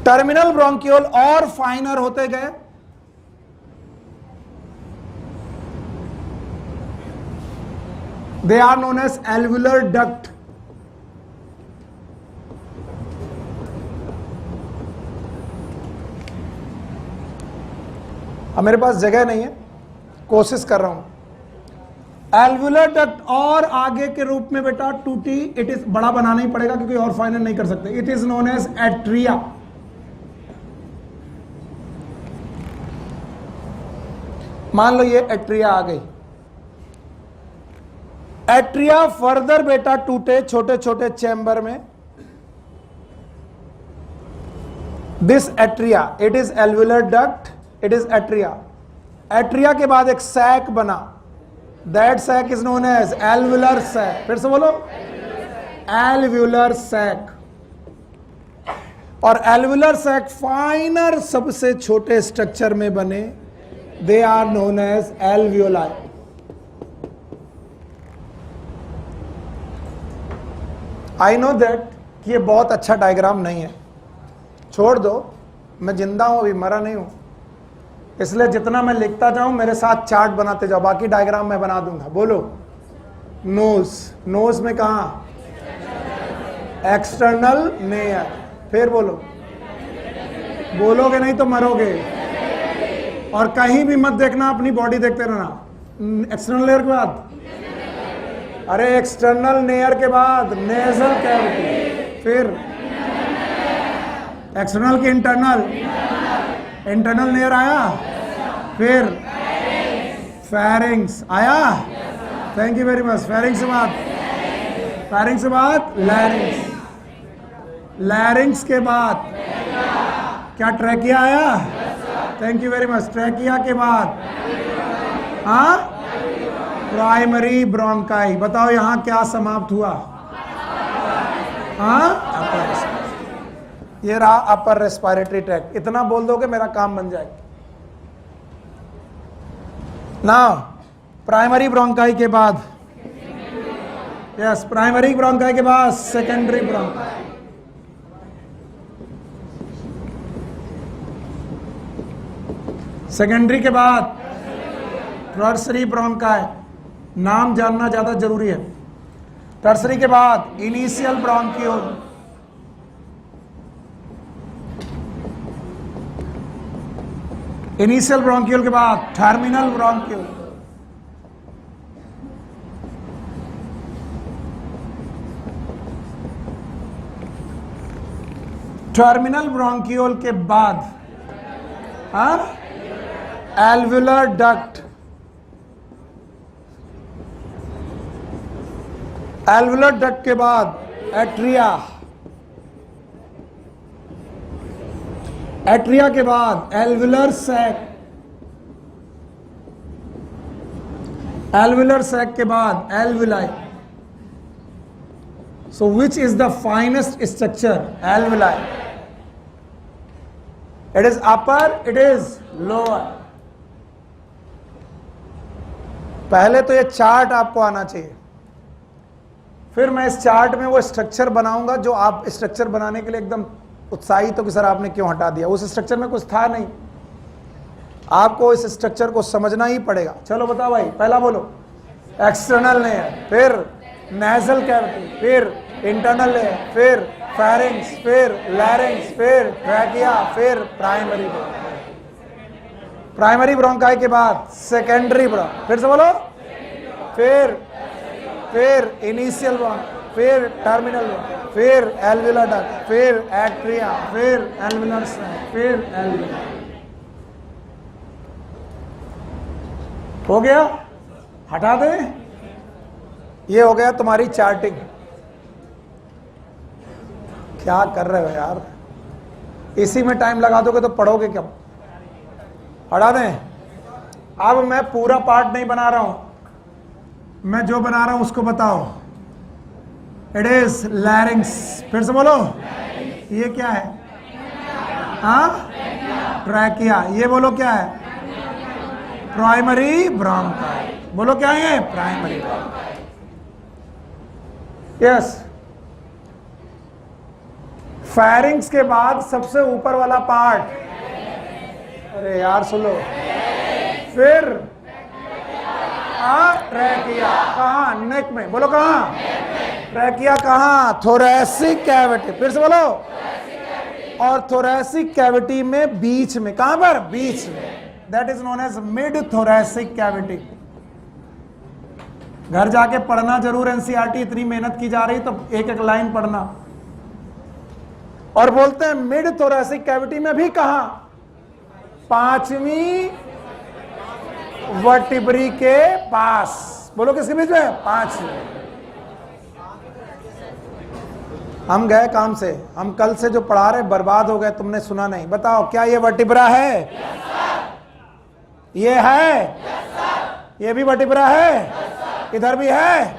Terminal bronchiole और फाइनर होते गए, they are known as alveolar duct. अब मेरे पास जगह नहीं है, कोशिश कर रहा हूं। एल्वुलर डक्ट और आगे के रूप में बेटा टूटी, इट इज बड़ा बनाना ही पड़ेगा क्योंकि और फाइनल नहीं कर सकते। It is known as atria. मान लो ये एट्रिया आ गई। एट्रिया फर्दर बेटा टूटे छोटे छोटे चैम्बर में। This atria, it is alveolar duct, it is atria. Atria के बाद एक सैक बना, that sac is known as alveolar sac. फिर से बोलो, एल्वुलर सैक। और एल्वुलर सैक फाइनर सबसे छोटे स्ट्रक्चर में बने, they are known as alveoli. I know that कि ये बहुत अच्छा डायग्राम नहीं है, छोड़ दो, मैं जिंदा हूं, अभी मरा नहीं हूं, इसलिए जितना मैं लिखता जाऊं मेरे साथ चार्ट बनाते जाओ, बाकी डायग्राम मैं बना दूंगा। बोलो, नोज, नोज में कहा, एक्सटर्नल नेयर। फिर बोलो, बोलोगे नहीं तो मरोगे। और कहीं भी मत देखना, अपनी बॉडी देखते रहना। एक्सटर्नल लेयर के बाद, अरे एक्सटर्नल नेयर के बाद नेजल कैविटी, फिर एक्सटर्नल की इंटरनल, इंटरनल नेयर आया, फिर फेरिंग्स आया। Thank you very much. Pharynx से बाद, फेरिंग्स से बाद लैरिंग्स, लैरिंग्स के बाद क्या ट्रैकिया आया। Thank you very much. Trachea के बाद हाँ प्राइमरी ब्रोंकाई। बताओ यहां क्या समाप्त हुआ। हाँ अपर, ये रहा अपर रेस्पिरेटरी ट्रैक्ट। इतना बोल दोगे मेरा काम बन जाएगा। ना प्राइमरी ब्रोंकाई के बाद, यस, प्राइमरी ब्रोंकाई के बाद सेकेंडरी ब्रोंकाई। सेकेंडरी के बाद टर्सरी ब्रोंकाई। नाम जानना ज्यादा जरूरी है। टर्सरी के बाद इनिशियल ब्रोंकियोल, इनिशियल ब्रोंकियोल के बाद टर्मिनल ब्रोंकियोल, टर्मिनल ब्रोंकियोल के बाद एल्वुलर डक्ट, एल्वुलर डक्ट के बाद एट्रिया, एट्रिया के बाद एल्वुलर सैक, एल्वुलर सैक के बाद alveoli. So which is the finest structure? Alveoli. It is upper, it is lower. पहले तो ये चार्ट आपको आना चाहिए, फिर मैं इस चार्ट में वो स्ट्रक्चर बनाऊंगा जो आप स्ट्रक्चर बनाने के लिए एकदम उत्साहित हो कि सर आपने क्यों हटा दिया। उस स्ट्रक्चर में कुछ था नहीं, आपको इस स्ट्रक्चर को समझना ही पड़ेगा। चलो बताओ भाई, पहला बोलो एक्सटर्नल लेयर, फिर नेजल कैविटी, फिर इंटरनल लेयर, फिर फेरिंग्स, फिर लैरिंग्स, फिर ट्रैकिया, फिर प्राइमरी ब्रोंकाई। प्राइमरी ब्रोंकाई के बाद सेकेंडरी ब्रोंकाई, फिर से बोलो, फिर इनिशियल ब्रोंकाई, फिर टर्मिनल ब्रोंकाई, फिर एल्वुलर डक्ट, फिर एट्रिया, फिर एल्वुलर सैक, फिर एल्वुलर। हो गया? हटा दे। ये हो गया तुम्हारी चार्टिंग। क्या कर रहे हो यार, इसी में टाइम लगा दोगे तो पढ़ोगे क्या? हटा दें। अब मैं पूरा पार्ट नहीं बना रहा हूं, मैं जो बना रहा हूं उसको बताओ। It is लैरिंग्स। फिर से बोलो, ये क्या है? हाँ, ट्रैकिया। ये बोलो क्या है? Primary bronchi. बोलो क्या है? Primary bronchi. यस। फेरिंग्स के बाद सबसे ऊपर वाला पार्ट, अरे यार सुनो, फिर ट्रैकिया कहाँ, नेक में, बोलो कहाँ, ट्रैकिया कहाँ, थोरैसिक कैविटी, फिर से बोलो, और थोरैसिक कैविटी में बीच में, कहां पर, बीच में, that is known as mid thoracic cavity. घर जाके पढ़ना जरूर, एनसीईआरटी इतनी मेहनत की जा रही तो एक एक लाइन पढ़ना। और बोलते हैं मिड थोरैसिक कैविटी में भी कहा, पांचवी वर्टिब्री के पास, बोलो किसके बीच में, पांचवी। हम गए काम से, हम कल से जो पढ़ा रहे बर्बाद हो गए, तुमने सुना नहीं। बताओ क्या ये वर्टिब्रा है? ये है, ये भी वर्टिब्रा है, इधर भी है।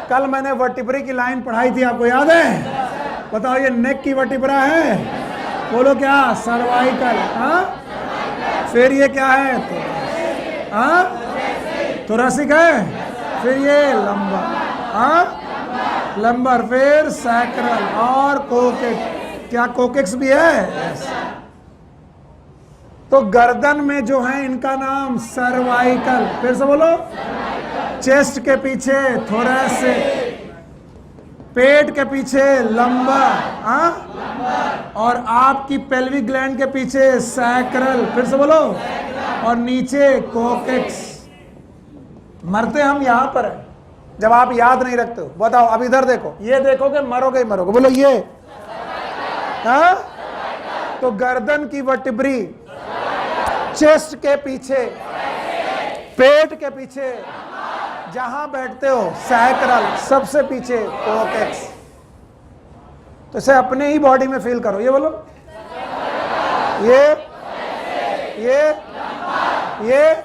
कल मैंने वर्टिब्री की लाइन पढ़ाई थी, आपको याद है? बताओ ये नेक की वर्टिब्रा है, बोलो क्या, सर्वाइकल। हाँ, फिर ये क्या है, हाँ थोरैसिक है, फिर ये लंबा, हाँ लंबर, फिर सैक्रल और कोकेक्स। क्या कोकेक्स भी है? तो गर्दन में जो है इनका नाम सर्वाइकल, फिर से बोलो, चेस्ट के पीछे थोरैसिक, पेट के पीछे लंबर, हाँ, और आपकी पेल्विक ग्लैंड के पीछे सैक्रल, फिर से बोलो, और नीचे कोकेक्स। मरते हम यहां पर है जब आप याद नहीं रखते हो। बताओ अब इधर देखो, ये देखोगे मरोगे ही मरोगे, बोलो ये, हाँ, तो गर्दन की वर्टिब्री, चेस्ट के पीछे, पेट के पीछे, जहां बैठते हो सैक्रल, सबसे पीछे कोकेक्स। तो इसे अपने ही बॉडी में फील करो, ये बोलो, ये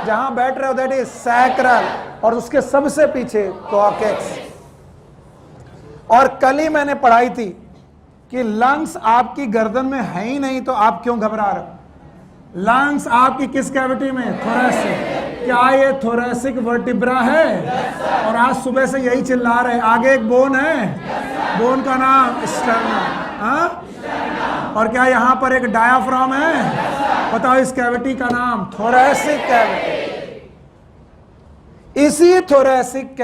जहां बैठ रहे हो दैट इज सैक्रल, और उसके सबसे पीछे कोकेक्स। और कल ही मैंने पढ़ाई थी कि लंग्स आपकी गर्दन में है ही नहीं, तो आप क्यों घबरा रहे हो? लंग्स आपकी किस कैविटी में? थोरैसिक। क्या ये थोरैसिक वर्टिब्रा है? और आज सुबह से यही चिल्ला रहे, आगे एक बोन है, बोन का नाम स्टर्नम, हाँ, और क्या यहाँ पर एक डायाफ्राम है? बताओ इस कैविटी का नाम थोरैसिक कैविटी। इसी थोरैसिक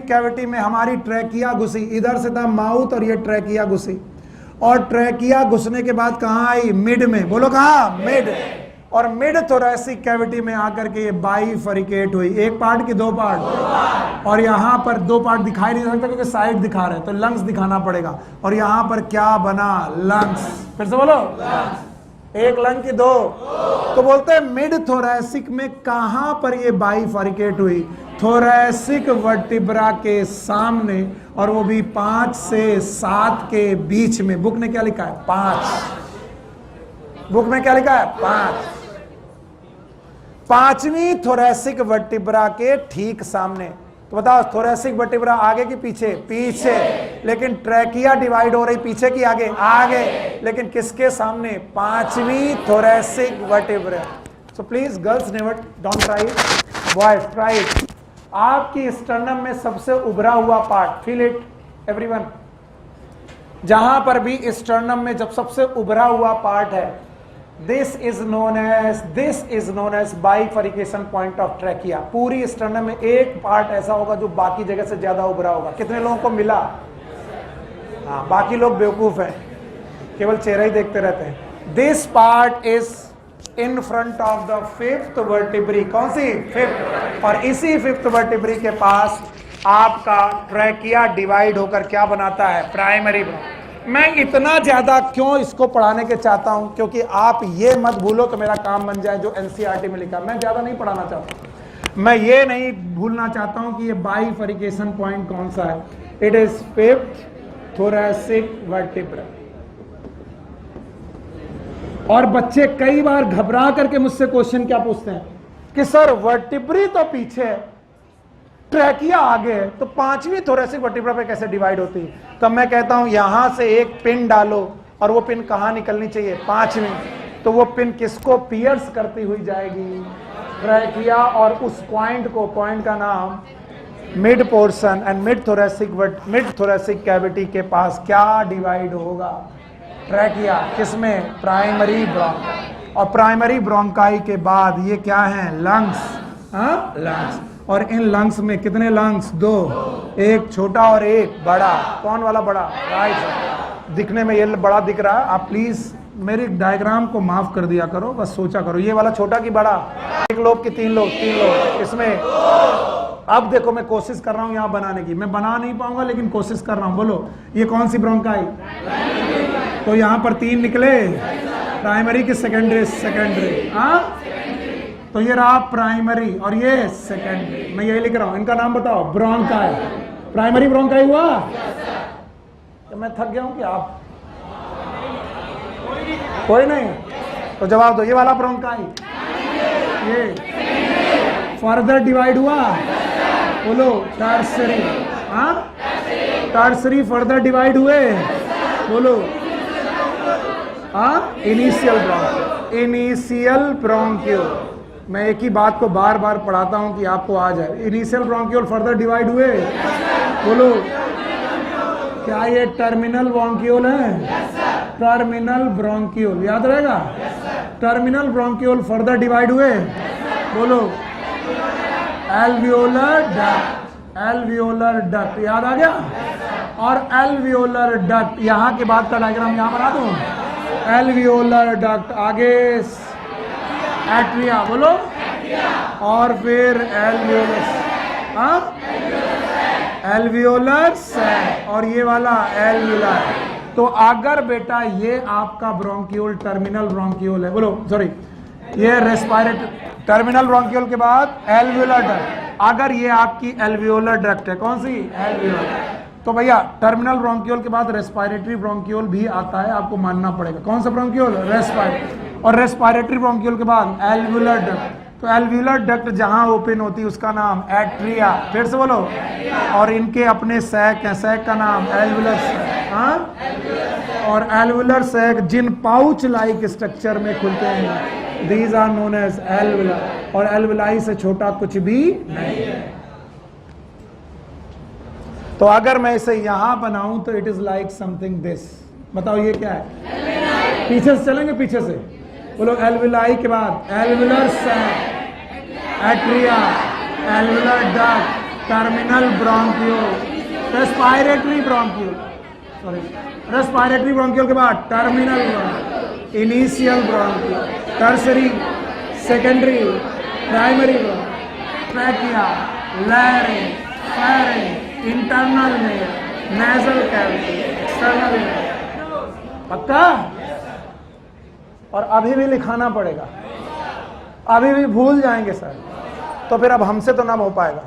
कैविटी में हमारी ट्रैकिया घुसी, इधर से था माउथ और ये ट्रैकिया घुसी, और ट्रैकिया घुसने के बाद कहां आई? मिड में, बोलो कहां? मिड। और मिड थोरैसिक कैविटी में आकर के ये बाइफरिकेट हुई, एक पार्ट की दो पार्ट, और यहां पर दो पार्ट दिखाई नहीं सकता क्योंकि साइड दिखा रहे हैं, तो लंग्स दिखाना पड़ेगा। और यहां पर क्या बना? लंग्स। फिर से बोलो, एक लंग की दो। तो बोलते हैं मिड थोरैसिक में कहां पर ये बाइफरिकेट हुई? थोरैसिक वर्टिब्रा के सामने, और वो भी 5 से 7 के बीच में। बुक ने क्या लिखा है? 5। बुक में क्या लिखा है? 5। पांचवी थोरैसिक वर्टिब्रा के ठीक सामने। तो बताओ थोरैसिक वर्टिब्रा आगे की पीछे? पीछे। लेकिन ट्रैकिया डिवाइड हो रही पीछे की आगे? आगे। लेकिन किसके सामने? पांचवी thoracic vertebra. So please girls never don't try it, boys try it. आपकी स्टर्नम में सबसे उभरा हुआ पार्ट, फील इट एवरीवन, जहां पर भी स्टर्नम में जब सबसे उभरा हुआ पार्ट है, this is known as bifurcation point of trachea. पूरी स्टर्नम में एक पार्ट ऐसा होगा जो बाकी जगह से ज्यादा उभरा होगा। कितने लोगों को मिला? हाँ, बाकी लोग बेवकूफ हैं, केवल चेहरा ही देखते रहते हैं। This part is in front of the fifth vertebrae. कौन सी? फिफ्थ। और इसी फिफ्थ वर्टिब्री के पास आपका ट्रैकिया डिवाइड होकर क्या बनाता है? प्राइमरी। मैं इतना ज्यादा क्यों इसको पढ़ाने के चाहता हूं, क्योंकि आप ये मत भूलो तो मेरा काम बन जाए जो एनसीईआरटी में लिखा। मैं ज्यादा नहीं पढ़ाना चाहता, मैं ये नहीं भूलना चाहता हूं कि ये बाइफरिकेशन पॉइंट कौन सा है। It is fifth thoracic vertebra. और बच्चे कई बार घबरा करके मुझसे क्वेश्चन क्या पूछते हैं कि सर वर्टिब्री तो पीछे है, ट्रैकिया आगे है, तो पांचवी थोरैसिक वर्टिब्रा पे कैसे डिवाइड होती है? तब मैं कहता हूं यहां से एक पिन डालो, और वो पिन कहां निकलनी चाहिए? पांचवी। तो वो पिन किसको पियर्स करती हुई जाएगी? ट्रैकिया और उस पॉइंट को, पॉइंट का नाम mid portion and mid thoracic cavity के पास क्या डिवाइड होगा? ट्रैकिया। किसमें? Primary bronchi. और प्राइमरी ब्रोंकाई के बाद ये क्या है? लंग्स। हाँ, लंग्स। और इन लंग्स में कितने लंग्स? 2, एक छोटा और एक बड़ा। कौन वाला बड़ा? राइट। दिखने में ये बड़ा दिख रहा है, आप प्लीज मेरे डायग्राम को माफ कर दिया करो, बस सोचा करो ये वाला छोटा कि बड़ा? 1 लोब कि 3 लोब? 3 लोब। इसमें अब देखो मैं कोशिश कर रहा हूं यहां बनाने की, मैं बना नहीं पाऊंगा लेकिन कोशिश कर रहा हूं। बोलो ये कौन सी ब्रोंकाई? तो यहां पर 3 निकले, प्राइमरी की सेकेंडरी। हाँ, तो ये रहा प्राइमरी और ये सेकेंडरी। मैं यही लिख रहा हूं, इनका नाम बताओ। ब्रोंकाई। प्राइमरी ब्रोंकाई हुआ? तो मैं थक गया हूं कि आप कोई नहीं? तो जवाब दो। ये वाला ब्रोंकाई, ये फर्दर डिवाइड हुआ? बोलो टर्सरी। हाँ, टर्सरी फर्दर डिवाइड हुए? बोलो। हाँ, इनिशियल ब्रोंक्यूल। मैं एक ही बात को बार बार पढ़ाता हूं कि आपको आ जाए। इनिशियल ब्रोंक्यूल फर्दर डिवाइड हुए? बोलो। क्या ये टर्मिनल ब्रोंक्यूल है? टर्मिनल ब्रोंक्यूल याद रहेगा? टर्मिनल ब्रोंक्यूल फर्दर डिवाइड हुए? बोलो। Alveolar duct. एल्वियोलर डक्ट याद आ गया? और एल्वियोलर डक्ट, यहां के बाद का डायग्राम यहां बना दूं। एल्वियोलर डक्ट, आगे एट्रिया। बोलो। और फिर एल्वियोलस। हाँ, एल्वियोलर सैक। और ये वाला एल्वियोलर। तो अगर बेटा ये आपका ब्रोंक्यूल टर्मिनल ब्रोंक्यूल है, बोलो सॉरी, ये रेस्पिरेटरी टर्मिनल ब्रोंक्यूल के बाद एल्वियोलर डक्ट। अगर ये आपकी एल्वियोलर डक्ट है, कौन सी? एल्वियोलर। तो भैया टर्मिनल ब्रोंक्यूल के बाद रेस्पिरेटरी ब्रोंक्यूल भी आता है, आपको मानना पड़ेगा। कौन सा ब्रोंक्यूल? रेस्पिरेटरी। और रेस्पिरेटरी ब्रोंक्यूल के बाद एल्वियोलर डक्ट। तो एल्वियोलर डक्ट जहां ओपन होती है उसका नाम एट्रिया। फिर से बोलो। और इनके अपने सैक हैं, सैक का नाम एल्वियोलर सैक। हाँ, और एल्वियोलर सैक जिन पाउच लाइक स्ट्रक्चर में खुलते हैं, these are known as alveolar. और एल्वियोलाई से छोटा कुछ भी नहीं है। तो अगर मैं इसे यहां बनाऊं तो it is like something this. बताओ ये क्या है? पीछे से चलेंगे, पीछे से बोलो। एल्वियोलाई के बाद alveolar sac, atria, alveolar duct, terminal bronchiole, respiratory bronchiole. Sorry, respiratory bronchiole के बाद terminal bronchiole, initial bronchiole, tertiary, secondary, primary bronchiole, trachea, larynx, pharynx, internal में, नेजल कैविटी, एक्सटर्नल में। पक्का? और अभी भी लिखाना पड़ेगा, अभी भी भूल जाएंगे सर, तो फिर अब हमसे तो ना हो पाएगा।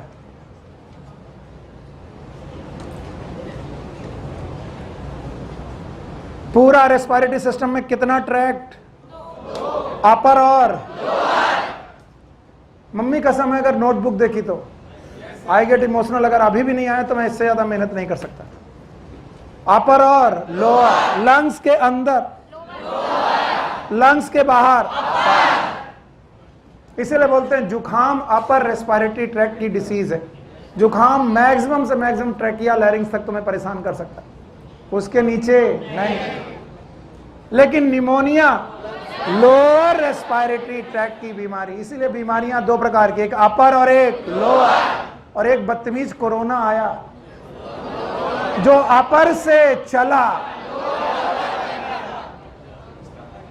पूरा रेस्पिरेटरी सिस्टम में कितना ट्रैक्ट? अपर और मम्मी कसम है, अगर नोटबुक देखी तो आई गेट इमोशनल। अगर अभी भी नहीं आया तो मैं इससे ज्यादा मेहनत नहीं कर सकता। अपर और लोअर, लंग्स के अंदर, लंग्स के बाहर। इसीलिए बोलते हैं जुखाम अपर रेस्पिरेटरी ट्रैक्ट की डिसीज है। जुखाम मैक्सिमम से मैक्सिमम ट्रैकिया लैरिंग्स तक तुम्हें परेशान कर सकता है, उसके नीचे नहीं। लेकिन निमोनिया लोअर रेस्पिरेटरी ट्रैक्ट की बीमारी। इसीलिए बीमारियां 2 प्रकार की, एक अपर और एक लोअर। और एक बदतमीज कोरोना आया जो अपर से चला,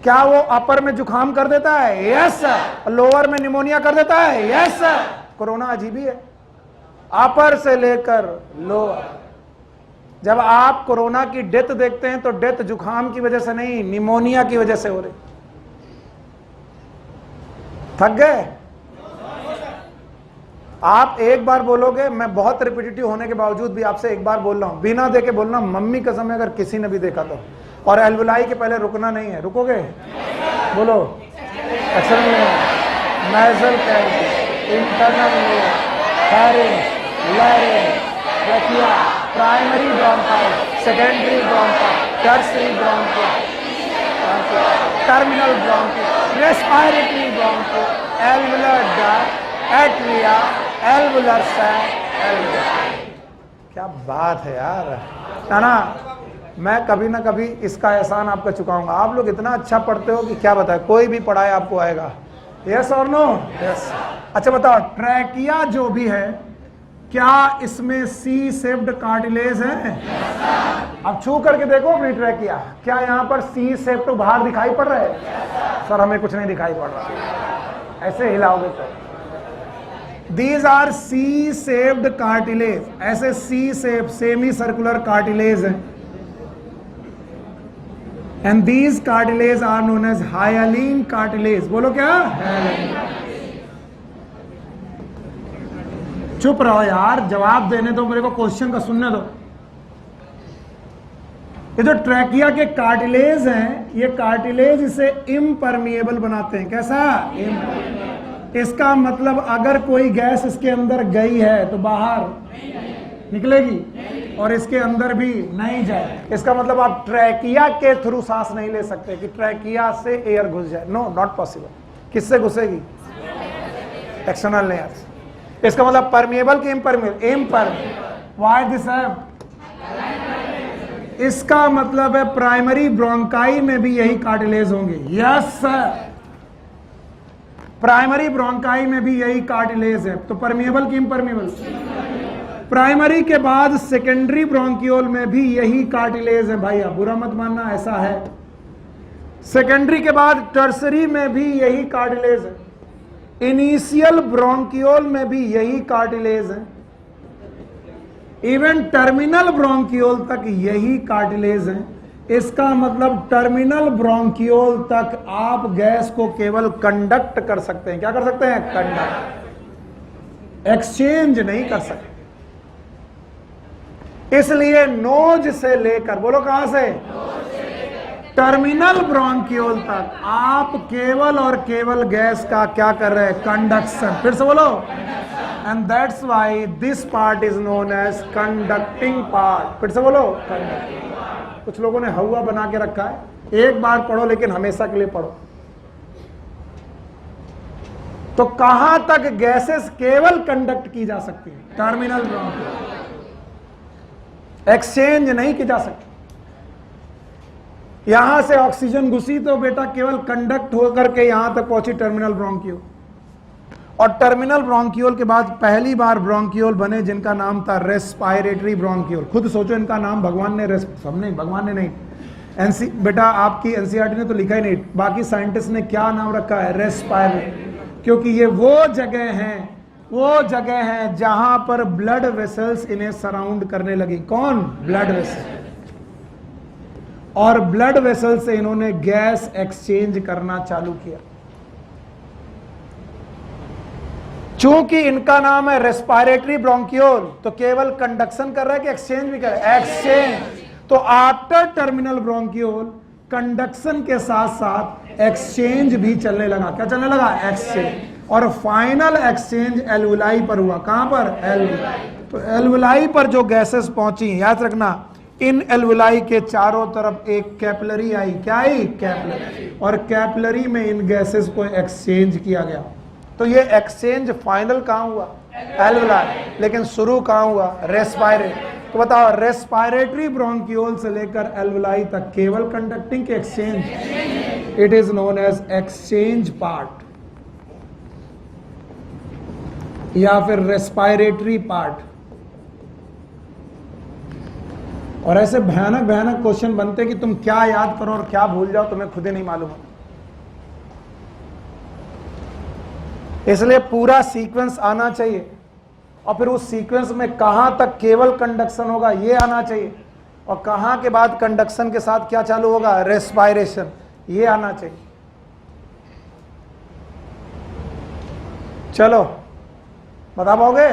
क्या वो अपर में जुखाम कर देता है? Yes sir. लोअर में निमोनिया कर देता है? Yes sir. कोरोना अजीब ही है, अपर से लेकर लोअर। जब आप कोरोना की डेथ देखते हैं तो डेथ जुखाम की वजह से नहीं, निमोनिया की वजह से हो रही। थक गए? आप एक बार बोलोगे, मैं बहुत रिपीटेटिव होने के बावजूद भी आपसे एक बार बोल रहा हूं, बिना देखे बोलना, मम्मी कसम है अगर किसी ने भी देखा तो। और एल्वियोलाई के पहले रुकना नहीं है। रुकोगे? बोलो। External, nasal cavity, internal, pharynx, larynx, trachea, primary bronchi, secondary bronchi, tertiary bronchi, terminal bronchi, respiratory bronchi, alveolar duct, atria, alveolar sac, क्या बात है यार, है ना। मैं कभी ना कभी इसका एहसान आपका चुकाऊंगा। आप लोग इतना अच्छा पढ़ते हो कि क्या बताए, कोई भी पढ़ाए आपको आएगा। यस और नो? यस। अच्छा बताओ, ट्रैकिया जो भी है, क्या इसमें सी शेप्ड कार्टिलेज है? अब छू करके देखो अपनी ट्रैकिया, क्या यहाँ पर सी शेप्ड बाहर दिखाई पड़ रहा है? सर हमें कुछ नहीं दिखाई पड़ रहा। ऐसे हिलाओगे तो These are C-shaped cartilage, ऐसे C-shaped semi circular cartilage हैं, and these cartilage are known as hyaline cartilage। बोलो क्या? चुप रहो यार, जवाब देने दो मेरे को, क्वेश्चन का सुनने दो। ये जो ट्रैकिया के कार्टिलेज हैं, ये कार्टिलेज इसे इम्परमिएबल बनाते हैं। कैसा? इसका मतलब अगर कोई गैस इसके अंदर गई है तो बाहर निकलेगी और इसके अंदर भी नहीं जाए। इसका मतलब आप ट्रैकिया के थ्रू सांस नहीं ले सकते कि ट्रैकिया से एयर घुस जाए। No, not possible. किससे घुसेगी? एक्सटर्नल लेयर से। इसका मतलब परमिएबल कि इम्परमिएबल? इम्परमिएबल। व्हाई दिस है? इसका मतलब है प्राइमरी ब्रोंकाई में भी यही कार्टिलेज होंगे। यस सर, प्राइमरी ब्रोंकाई में भी यही कार्टिलेज है। तो परमिएबल कि इम्परमिएबल? प्राइमरी के बाद सेकेंडरी ब्रोंकियोल में भी यही कार्टिलेज है भैया, बुरा मत मानना, ऐसा है। सेकेंडरी के बाद टर्सरी में भी यही कार्टिलेज है। इनिशियल ब्रोंकियोल में भी यही कार्टिलेज है। इवन टर्मिनल ब्रोंकियोल तक यही कार्टिलेज है। इसका मतलब टर्मिनल ब्रोंकियोल तक आप गैस को केवल कंडक्ट कर सकते हैं। क्या कर सकते हैं? कंडक्ट, एक्सचेंज नहीं कर सकते। इसलिए नोज से लेकर, बोलो कहां से? टर्मिनल ब्रोंकियोल तक आप केवल और केवल गैस का क्या कर रहे हैं? कंडक्शन। फिर से बोलो। And that's why this part is known as conducting part. फिर से बोलो, कंडक्टिंग। कुछ लोगों ने हवा बना के रखा है, एक बार पढ़ो लेकिन हमेशा के लिए पढ़ो। तो कहां तक गैसेस केवल कंडक्ट की जा सकती है? Terminal bronchiole. एक्सचेंज नहीं की जा सकती। यहां से ऑक्सीजन घुसी तो बेटा केवल कंडक्ट होकर के यहां तक पहुंची टर्मिनल ब्रोंकियोल। और टर्मिनल ब्रोंकियोल के बाद पहली बार ब्रोंकियोल बने जिनका नाम था रेस्पायरेटरी ब्रोंकियोल। खुद सोचो, इनका नाम भगवान ने सब नहीं, भगवान ने नहीं, बेटा आपकी एनसीईआरटी ने तो लिखा ही नहीं, बाकी साइंटिस्ट ने क्या नाम रखा है? रेस्पायरेटरी। क्योंकि ये वो जगह है जहां पर ब्लड वेसल्स इन्हें सराउंड करने लगी। कौन? Blood vessel. और ब्लड वेसल से इन्होंने गैस एक्सचेंज करना चालू किया। चूंकि इनका नाम है रेस्पायरेटरी ब्रोंकियोल, तो केवल कंडक्शन कर रहा है कि एक्सचेंज भी कर रहा है? एक्सचेंज। तो आफ्टर टर्मिनल ब्रोंकियोल कंडक्शन के साथ साथ एक्सचेंज भी चलने लगा। क्या चलने लगा? एक्सचेंज। और फाइनल एक्सचेंज एल्वुलाई पर हुआ। कहां पर? एल्वुलाई। तो एल्वुलाई पर जो गैसेस पहुंची, याद रखना, इन एल्वुलाई के चारों तरफ एक कैपिलरी आई। क्या आई? कैपिलरी। और कैपिलरी में इन गैसेस को एक्सचेंज किया गया। तो ये एक्सचेंज फाइनल कहां हुआ? एल्वुलाई। लेकिन शुरू कहां हुआ? रेस्पायरेटरी। तो बताओ, रेस्पायरेटरी ब्रोंकियोल से लेकर एल्वुलाई तक केवल कंडक्टिंग के exchange, it is known as exchange part या फिर रेस्पायरेटरी पार्ट। और ऐसे भयानक भयानक क्वेश्चन बनते कि तुम क्या याद करो और क्या भूल जाओ, तुम्हें खुद ही नहीं मालूम। इसलिए पूरा सीक्वेंस आना चाहिए, और फिर उस सीक्वेंस में कहां तक केवल कंडक्शन होगा ये आना चाहिए, और कहां के बाद कंडक्शन के साथ क्या चालू होगा? रेस्पायरेशन, ये आना चाहिए। चलो बता पाओगे?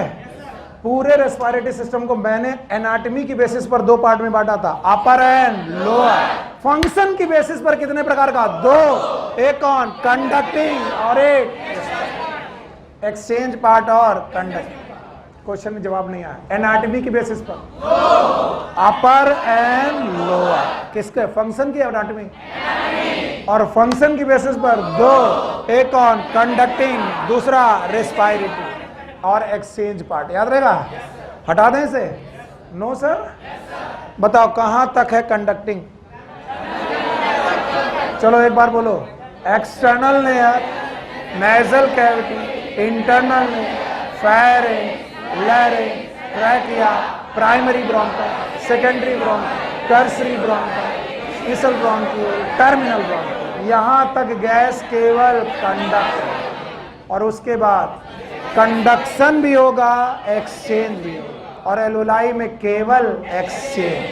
पूरे रेस्पिरेटरी सिस्टम को मैंने एनाटॉमी की बेसिस पर दो पार्ट में बांटा था, अपर एंड लोअर। फंक्शन की बेसिस पर कितने प्रकार का? दो, एक कौन? कंडक्टिंग और एक एक्सचेंज पार्ट और कंडक्टिंग। क्वेश्चन में जवाब नहीं आया। एनाटॉमी की बेसिस पर अपर एंड लोअर, किसके? फंक्शन की एनाटॉमी। और फंक्शन की बेसिस पर दो, एक कौन? कंडक्टिंग, दूसरा रेस्पिरेटरी। और एक्सचेंज पार्ट, याद रहेगा? हटा दें इसे? No sir? बताओ कहां तक है कंडक्टिंग? चलो एक बार बोलो, external layer, nasal cavity, internal layer, pharynx, larynx, trachea, primary bronchi, secondary bronchi, tertiary bronchi, इसल ब्रोंकियोल, टर्मिनल ब्रोंकियोल, यहां तक गैस केवल कंडक्ट, और उसके बाद कंडक्शन भी होगा, एक्सचेंज भी होगा, और एल्वुलाई में केवल एक्सचेंज।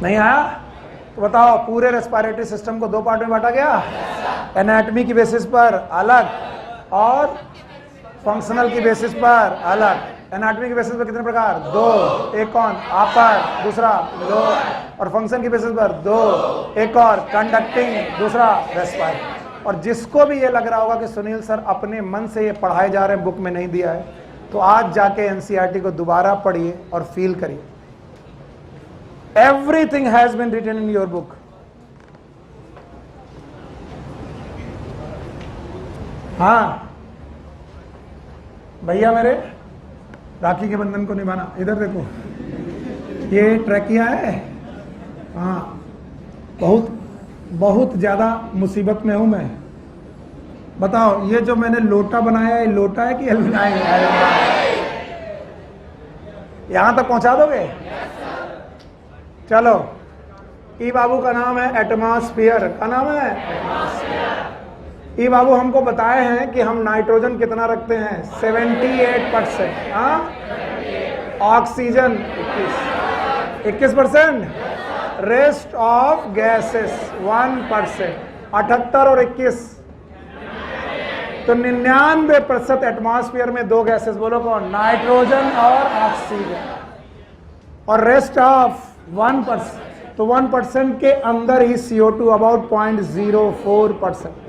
नहीं आया? तो बताओ, पूरे रेस्पिरेटरी सिस्टम को दो पार्ट में बांटा गया, एनाटॉमी की बेसिस पर अलग और फंक्शनल की बेसिस पर अलग। एनाटॉमी की बेसिस पर कितने प्रकार? दो। एक कौन? अपर, दूसरा लोअर। और फंक्शन की बेसिस पर दो, एक और कंडक्टिंग, दूसरा रेस्पिरेटरी। और जिसको भी ये लग रहा होगा कि सुनील सर अपने मन से ये पढ़ाए जा रहे हैं, बुक में नहीं दिया है, तो आज जाके एनसीईआरटी को दोबारा पढ़िए और फील करिए। Everything has been written in your book. हाँ भैया मेरे, राखी के बंधन को निभाना। इधर देखो, ये ट्रैकिया है। हाँ, बहुत बहुत ज्यादा मुसीबत में हूं मैं। बताओ, ये जो मैंने लोटा बनाया है, लोटा है कि एल्वुलाई है? यहां तक पहुंचा दोगे? चलो, ई बाबू का नाम है एटमॉस्फेयर। का नाम है? ई बाबू हमको बताए हैं कि हम नाइट्रोजन कितना रखते हैं? 78%। हाँ, ऑक्सीजन 21%, रेस्ट ऑफ गैसेस 1%। 78 और 21 तो 99% एटमॉस्फेयर में दो गैसेस, बोलो कौन? नाइट्रोजन और ऑक्सीजन। और रेस्ट ऑफ 1%, तो 1% के अंदर ही CO2, अबाउट 0.04%।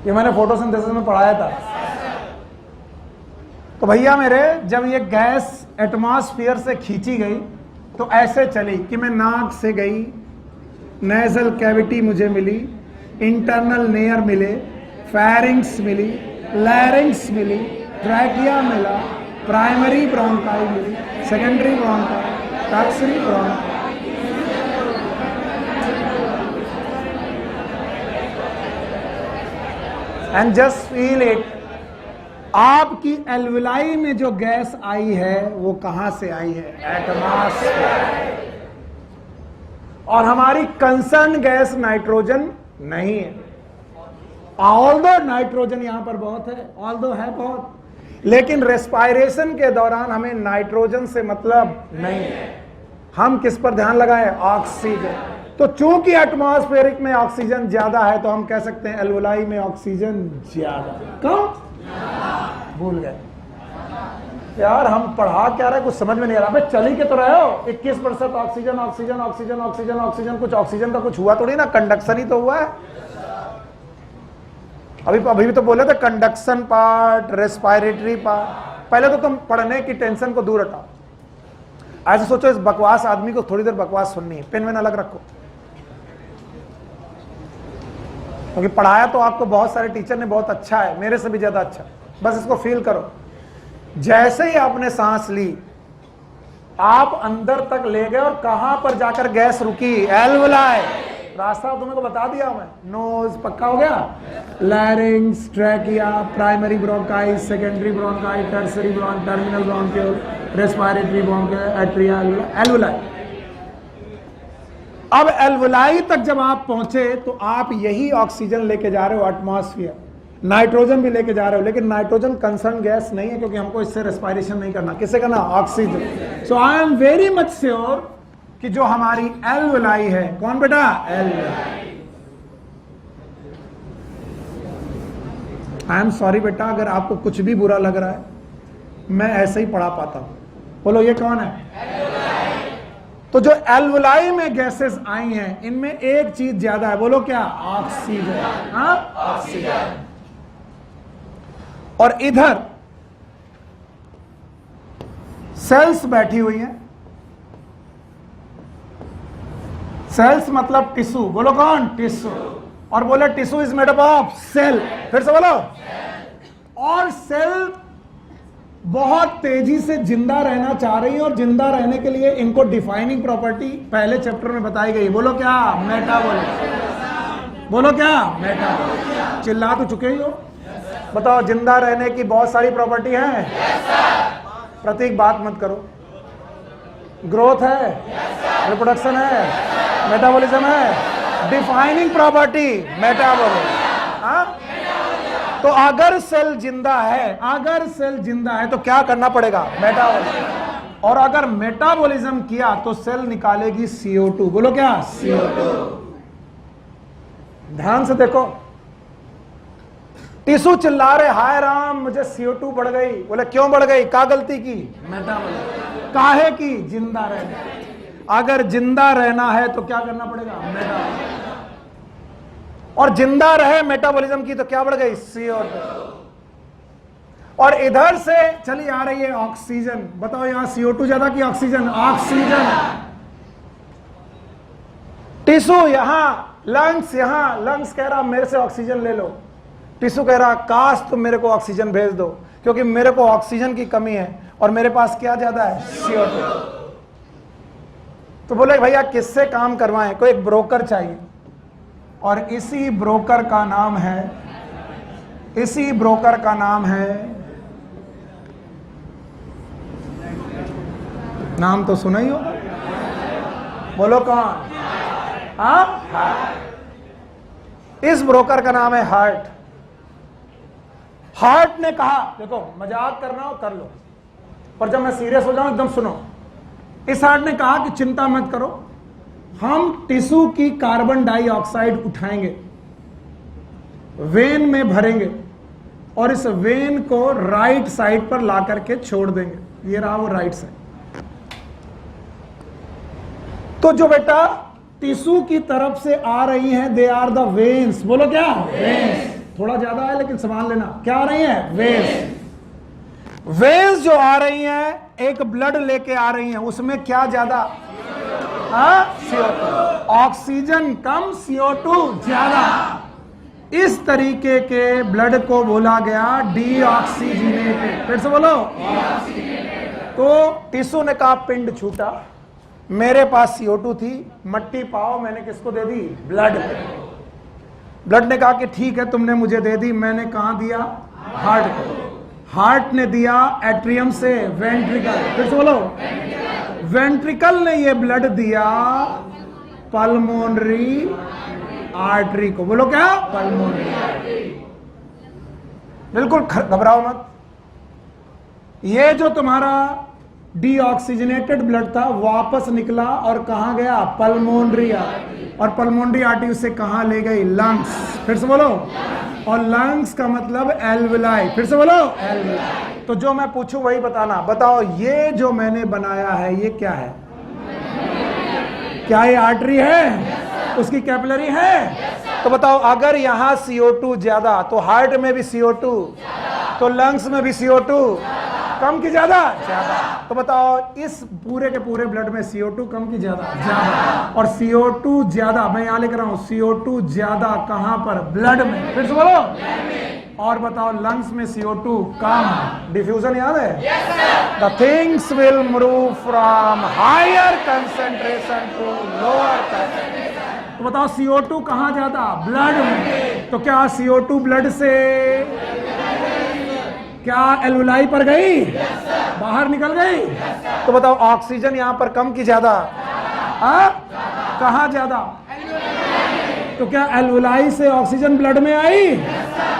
ये मैंने फोटोसिंथेसिस में पढ़ाया था। तो भैया मेरे, जब ये गैस एटमॉस्फेयर से खींची गई तो ऐसे चली कि मैं नाक से गई, नेजल कैविटी मुझे मिली, इंटरनल लेयर मिले, फेरिंक्स मिली, लैरिंक्स मिली, ट्रैकिया मिला, प्राइमरी ब्रोंकाई मिली, secondary bronchi, tertiary bronchi. And just feel it, आपकी एल्वुलाई में जो गैस आई है वो कहां से आई है? एटमॉस्फेयर। और हमारी कंसर्न गैस नाइट्रोजन नहीं है। ऑल्दो नाइट्रोजन यहां पर बहुत है, ऑल्दो है बहुत, लेकिन रेस्पिरेशन के दौरान हमें नाइट्रोजन से मतलब नहीं है। हम किस पर ध्यान लगाएं? ऑक्सीजन। तो चूंकि एटमॉस्फेरिक में ऑक्सीजन ज्यादा है तो हम कह सकते हैं एल्वुलाई में ऑक्सीजन ज्यादा। कम? भूल गए यार, हम पढ़ा क्या रहे, कुछ समझ में नहीं आ रहा। भाई चली के तो रहे हो, 21% oxygen oxygen oxygen oxygen oxygen, कुछ ऑक्सीजन का कुछ हुआ थोड़ी ना, कंडक्शन ही तो हुआ है। अभी भी तो बोले थे कंडक्शन पार्ट, रेस्पिरेटरी पार्ट। पहले तो तुम पढ़ने की टेंशन को दूर हटाओ। ऐसे सोचो, इस बकवास आदमी को थोड़ी देर बकवास सुननी है, पेन वेन अलग रखो। क्योंकि पढ़ाया तो आपको बहुत सारे टीचर ने बहुत अच्छा है, मेरे से भी ज्यादा अच्छा। बस इसको फील करो। जैसे ही आपने सांस ली, आप अंदर तक ले गए, और कहां पर जाकर गैस रुकी? एल्वुलाई। रास्ता तुमको बता दिया मैं। नोज पक्का हो गया, larynx, trachea, primary bronchi, secondary bronchi, tertiary bronchi, terminal bronchiole, respiratory bronchi, atria, alveoli. अब एल्वुलाई तक जब आप पहुंचे तो आप यही ऑक्सीजन लेके जा रहे हो, एटमॉस्फेयर, नाइट्रोजन भी लेके जा रहे हो, लेकिन नाइट्रोजन कंसर्न गैस नहीं है, क्योंकि हमको इससे रेस्पिरेशन नहीं करना। किससे करना? Oxygen. So I am very much sure कि जो हमारी एल्वुलाई है, कौन बेटा? एल्वुलाई। आई एम सॉरी बेटा, अगर आपको कुछ भी बुरा लग रहा है, मैं ऐसे ही पढ़ा पाता हूं। बोलो, ये कौन है? एल्वुलाई। तो जो एल्वुलाई में गैसेस आई हैं, इनमें एक चीज ज्यादा है, बोलो क्या? ऑक्सीजन। हाँ, ऑक्सीजन। और इधर सेल्स बैठी हुई हैं। सेल्स मतलब टिश्यू, बोलो कौन? टिश्यू। और बोले tissue is made up of cell. फिर से बोलो। और सेल बहुत तेजी से जिंदा रहना चाह रही है और जिंदा रहने के लिए इनको डिफाइनिंग प्रॉपर्टी पहले चैप्टर में बताई गई। बोलो क्या? मेटाबॉलिज्म। बोलो क्या? मेटाबॉलिज्म। चिल्ला तो चुके ही हो। बताओ जिंदा रहने की बहुत सारी प्रॉपर्टी है। प्रतीक बात मत करो। ग्रोथ है, रिप्रोडक्शन है, मेटाबॉलिज्म है, डिफाइनिंग प्रॉपर्टी मेटाबॉलिज्म। तो अगर सेल जिंदा है, अगर सेल जिंदा है तो क्या करना पड़ेगा? मेटाबॉलिज्म। और अगर मेटाबॉलिज्म किया तो सेल निकालेगी CO2। बोलो क्या? CO2। ध्यान से देखो, टिश्यू चिल्ला रहे हाय राम मुझे CO2 बढ़ गई। बोले क्यों बढ़ गई? क्या गलती की? मेटाबॉलिज्म। काहे की? जिंदा रहना। अगर जिंदा रहना है तो क्या करना पड़ेगा? मेटाबॉलिज्म। और जिंदा रहे मेटाबॉलिज्म की तो क्या बढ़ गई? CO2। और इधर से चली आ रही है ऑक्सीजन। बताओ यहां CO2 ज्यादा की ऑक्सीजन? ऑक्सीजन। टिश्यू यहां, लंग्स कह रहा मेरे से ऑक्सीजन ले लो। टिश्यू कह रहा काश तुम मेरे को ऑक्सीजन भेज दो, क्योंकि मेरे को ऑक्सीजन की कमी है और मेरे पास क्या ज्यादा है? CO2। तो बोले भैया किससे काम करवाएं? कोई एक ब्रोकर चाहिए और इसी ब्रोकर का नाम है, नाम तो सुना ही हो। बोलो कौन? इस ब्रोकर का नाम है हार्ट। हार्ट ने कहा देखो मजाक करना हो कर लो, पर जब मैं सीरियस हो जाऊं एकदम सुनो। इस हार्ट ने कहा कि चिंता मत करो, हम टिश्यू की कार्बन डाइऑक्साइड उठाएंगे, वेन में भरेंगे और इस वेन को राइट साइड पर ला करके छोड़ देंगे। ये रहा वो राइट साइड। तो जो बेटा टिश्यू की तरफ से आ रही हैं दे आर द वेन्स। बोलो क्या? वेन्स। थोड़ा ज्यादा है लेकिन संभाल लेना। क्या आ रही हैं? वेन्स। वेन्स जो आ रही हैं एक ब्लड लेके आ रही हैं, उसमें क्या ज्यादा? CO2। ऑक्सीजन कम, CO2 ज्यादा। इस तरीके के ब्लड को बोला गया डीऑक्सीजनेटेड। फिर से बोलो। तो टिश्यू ने कहा पिंड छूटा, मेरे पास CO2 थी, मट्टी पाओ, मैंने किसको दे दी? ब्लड। ब्लड ने कहा कि ठीक है तुमने मुझे दे दी, मैंने कहां दिया? हार्ट को। हार्ट ने दिया एट्रियम से वेंट्रिकल। फिर से बोलो। वेंट्रिकल ने ये ब्लड दिया पल्मोनरी आर्टरी को। बोलो क्या? Pulmonary artery. बिल्कुल घबराओ मत। ये जो तुम्हारा डीऑक्सीजनेटेड ब्लड था वापस निकला और कहां गया? Pulmonary artery. और पल्मोनरी आर्टरी उसे कहां ले गई? लंग्स। फिर से बोलो। और लंग्स का मतलब एल्वेलाई। फिर से बोलो। एल्वेलाई। तो जो मैं पूछूं वही बताना। बताओ ये जो मैंने बनाया है ये क्या है? क्या ये आर्टरी है? उसकी कैपिलरी है? तो बताओ अगर यहां CO2 ज्यादा तो हार्ट में भी CO2, तो लंग्स में भी CO2 कम की ज्यादा? ज्यादा। तो बताओ इस पूरे के पूरे ब्लड में CO2 कम की ज्यादा? ज्यादा। और CO2 ज्यादा, मैं यहां लिख रहा हूं CO2 ज्यादा कहां पर? ब्लड में। फिर से बोलो। और बताओ लंग्स में CO2 कम। डिफ्यूजन याद है? The things will move from higher concentration to lower concentration. तो बताओ CO2 कहां ज्यादा? ब्लड में। तो क्या CO2 ब्लड से क्या एल्वेलाई पर गई? बाहर निकल गई? तो बताओ ऑक्सीजन यहां पर कम की ज्यादा? कहां ज्यादा? तो क्या एल्वेलाई से ऑक्सीजन ब्लड में आई?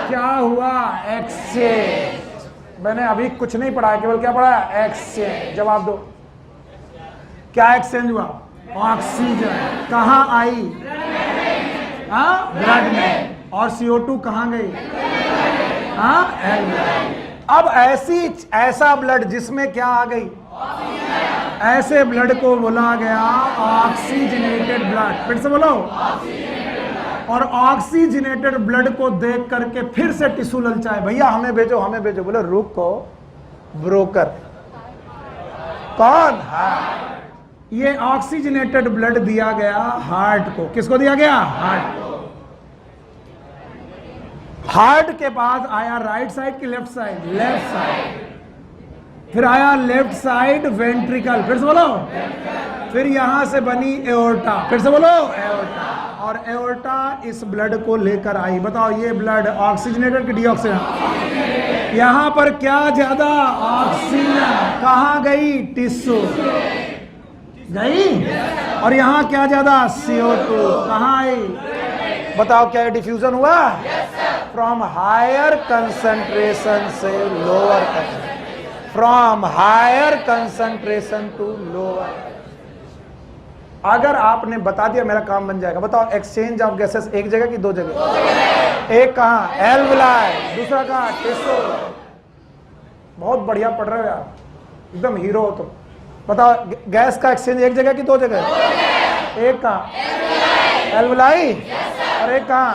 क्या हुआ? एक्सचेंज। मैंने अभी कुछ नहीं पढ़ा, केवल क्या पढ़ा? एक्सचेंज। जवाब दो। क्या एक्सचेंज हुआ? ऑक्सीजन कहां आई? ब्लड में। और CO2 कहां गई? एल्वेलाई। अब ऐसा ब्लड जिसमें क्या आ गई? ऐसे ब्लड को बोला गया ऑक्सीजनेटेड ब्लड। फिर से बोलो। और ऑक्सीजनेटेड ब्लड को देख करके फिर से टिश्यू ललचाए, भैया हमें भेजो हमें भेजो। बोले रुको, ब्रोकर कौन? ये ऑक्सीजनेटेड ब्लड दिया गया हार्ट को। किसको दिया गया? हार्ट को। हार्ट के पास आया राइट साइड की लेफ्ट साइड? Left side. फिर आया लेफ्ट साइड वेंट्रिकल, फिर से बोलो। फिर यहां से बनी एओर्टा, फिर से बोलो एओर्टा। और एओर्टा इस ब्लड को लेकर आई। बताओ ये ब्लड ऑक्सीजनेटेड कि डीऑक्सीजनेटेड? यहां पर क्या ज्यादा? ऑक्सीजन। कहां गई? टिश्यू गई। और यहां क्या ज्यादा? CO2। कहां आई? बताओ क्या डिफ्यूजन हुआ? फ्रॉम हायर कंसंट्रेशन से lower concentration, from higher concentration to lower. अगर आपने बता दिया मेरा काम बन जाएगा। बताओ एक्सचेंज ऑफ गैसेस एक जगह की दो जगह? एक कहां? एल्वुलाई। दूसरा कहां? टिश्यू। बहुत बढ़िया पढ़ रहे हो यार, एकदम हीरो हो तुम। बताओ गैस का एक्सचेंज एक जगह की दो जगह? एक कहां? एल्वुलाई। और एक कहां?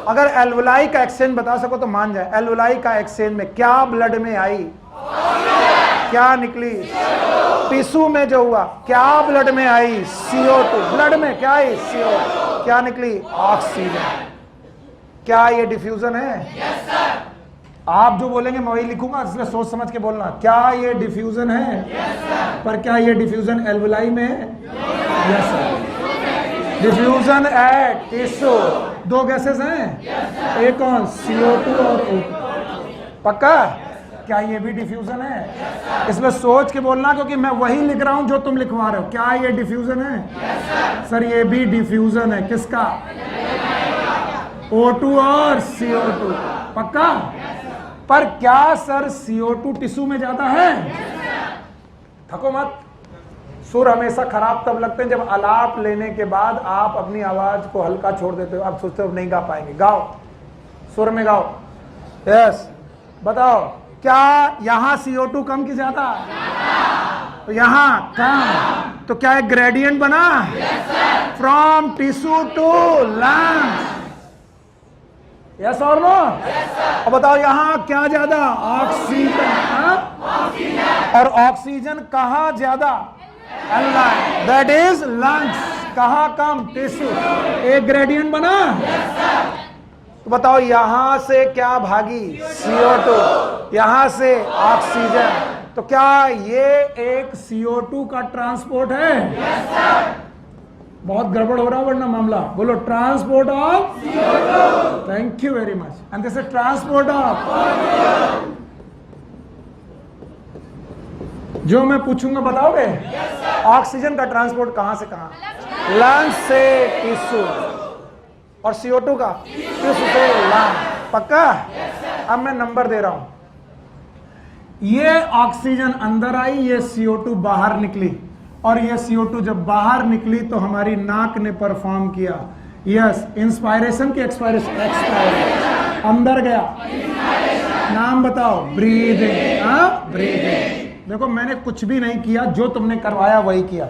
अगर एल्वुलाई का एक्सचेंज बता सको तो मान जाए। एल्वुलाई का एक्सचेंज में क्या ब्लड में आई? क्या निकली? टिश्यू में जो हुआ क्या ब्लड में आई? CO2। ब्लड में क्या आई? CO2। क्या निकली? ऑक्सीजन। क्या ये डिफ्यूजन है? आप जो बोलेंगे मैं वही लिखूंगा, इसलिए सोच समझ के बोलना। क्या ये डिफ्यूजन है? पर क्या ये डिफ्यूजन एल्वुलाई में है? Yes sir. Diffusion at tissue. दो गैसेस हैं, एक कौन? CO2 और O2। पक्का? क्या ये भी डिफ्यूजन है? इसलिए सोच के बोलना, क्योंकि मैं वही लिख रहा हूं जो तुम लिखवा रहे हो। क्या ये डिफ्यूजन है? सर ये भी डिफ्यूजन है। किसका? O2 और CO2। पक्का? पर क्या सर CO2 टिश्यू में ज्यादा है? थको मत। सुर हमेशा खराब तब लगते हैं जब आलाप लेने के बाद आप अपनी आवाज को हल्का छोड़ देते हो। आप सोचते हो नहीं गा पाएंगे। गाओ, सुर में गाओ। यस। बताओ क्या यहां CO2 कम की ज्यादा? तो यहां कम। तो क्या एक ग्रेडियंट बना? From tissue to lungs. Yes और नो? अब बताओ यहां क्या ज्यादा? ऑक्सीजन। और ऑक्सीजन कहां ज्यादा? That is lungs. कहां कम? टिश्यू। एक ग्रेडियंट बना। तो बताओ यहां से क्या भागी? CO2। यहां से ऑक्सीजन। तो क्या ये एक CO2 का ट्रांसपोर्ट है? बहुत गड़बड़ हो रहा है वरना मामला। बोलो transport of CO2। Thank you very much. And this is transport of. जो मैं पूछूंगा बताओगे? ऑक्सीजन का ट्रांसपोर्ट कहां से कहां? लंग्स से टिश्यू। और CO2 का? टिश्यू से लंग। पक्का? अब मैं नंबर दे रहा हूं। ये ऑक्सीजन अंदर आई, ये CO2 बाहर निकली। और ये CO2 जब बाहर निकली तो हमारी नाक ने परफॉर्म किया। यस। इंस्पायरेशन की एक्सपायरेशन? एक्सपायरेशन। अंदर गया। नाम बताओ? ब्रीदिंग। ब्रीदिंग। देखो मैंने कुछ भी नहीं किया, जो तुमने करवाया वही किया।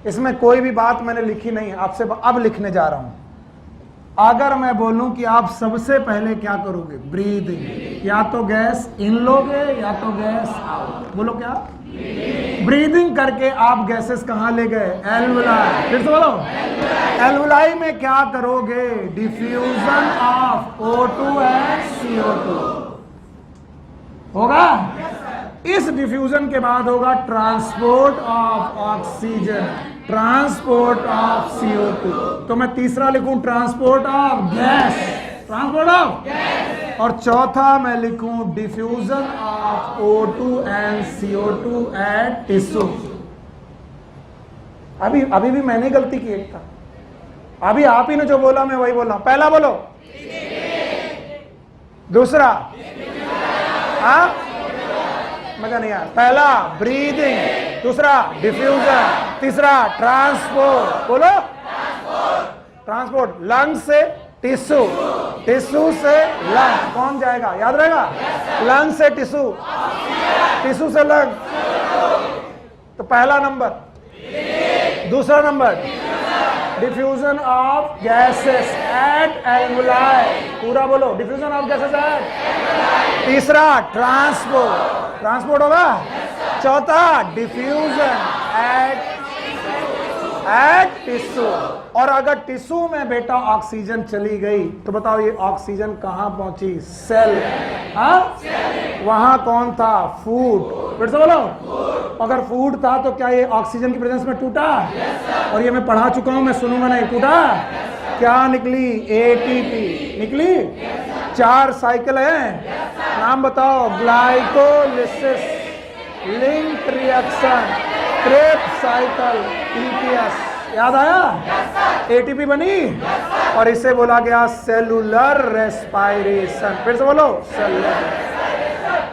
इसमें कोई भी बात मैंने लिखी नहीं, आपसे अब लिखने जा रहा हूं। अगर मैं बोलूं कि आप सबसे पहले क्या करोगे? ब्रीदिंग। या तो गैस इन लोगे या तो गैस आउट। बोलो क्या? ब्रीदिंग करके आप गैसेस कहां ले गए? एल्वुलाई। फिर से बोलो। एल्वुलाई में क्या करोगे? Diffusion of O2 and CO2 होगा। इस डिफ्यूजन के बाद होगा transport of oxygen, transport of CO2। तो मैं तीसरा लिखूं transport of gas, transport of gas. और चौथा मैं लिखूं diffusion of O2 and CO2 at tissue. अभी भी मैंने गलती की एक था। अभी आप ही ने जो बोला मैं वही बोल रहा हूं। पहला बोलो। दूसरा? हाँ मजा नहीं आया। पहला ब्रीदिंग, दूसरा डिफ्यूजन, तीसरा ट्रांसपोर्ट। बोलो ट्रांसपोर्ट। लंग से टिश्यू, टिश्यू से लंग। कौन जाएगा? याद रहेगा? लंग से टिश्यू, टिश्यू से लंग। तो पहला नंबर। दूसरा number diffusion of gases at alveoli. पूरा बोलो डिफ्यूजन ऑफ गैसेस एट। तीसरा ट्रांसपोर्ट, ट्रांसपोर्ट होगा। चौथा डिफ्यूजन एट। Eight tissue. और अगर टिश्यू में बेटा ऑक्सीजन चली गई तो बताओ ये ऑक्सीजन कहां पहुंची? सेल। वहां कौन था? फूड। फिर से बोलो, अगर फूड था तो क्या ये ऑक्सीजन की प्रेजेंस में टूटा? और ये मैं पढ़ा चुका हूं, मैं सुनूंगा नहीं। टूटा? क्या निकली? एटीपी निकली। 4 साइकिल है, नाम बताओ। Glycolysis, link reaction, Krebs cycle, TPS. याद आया? एटीपी बनी और इसे बोला गया सेलुलर रेस्पायरेशन। फिर से बोलो, सेलुलर।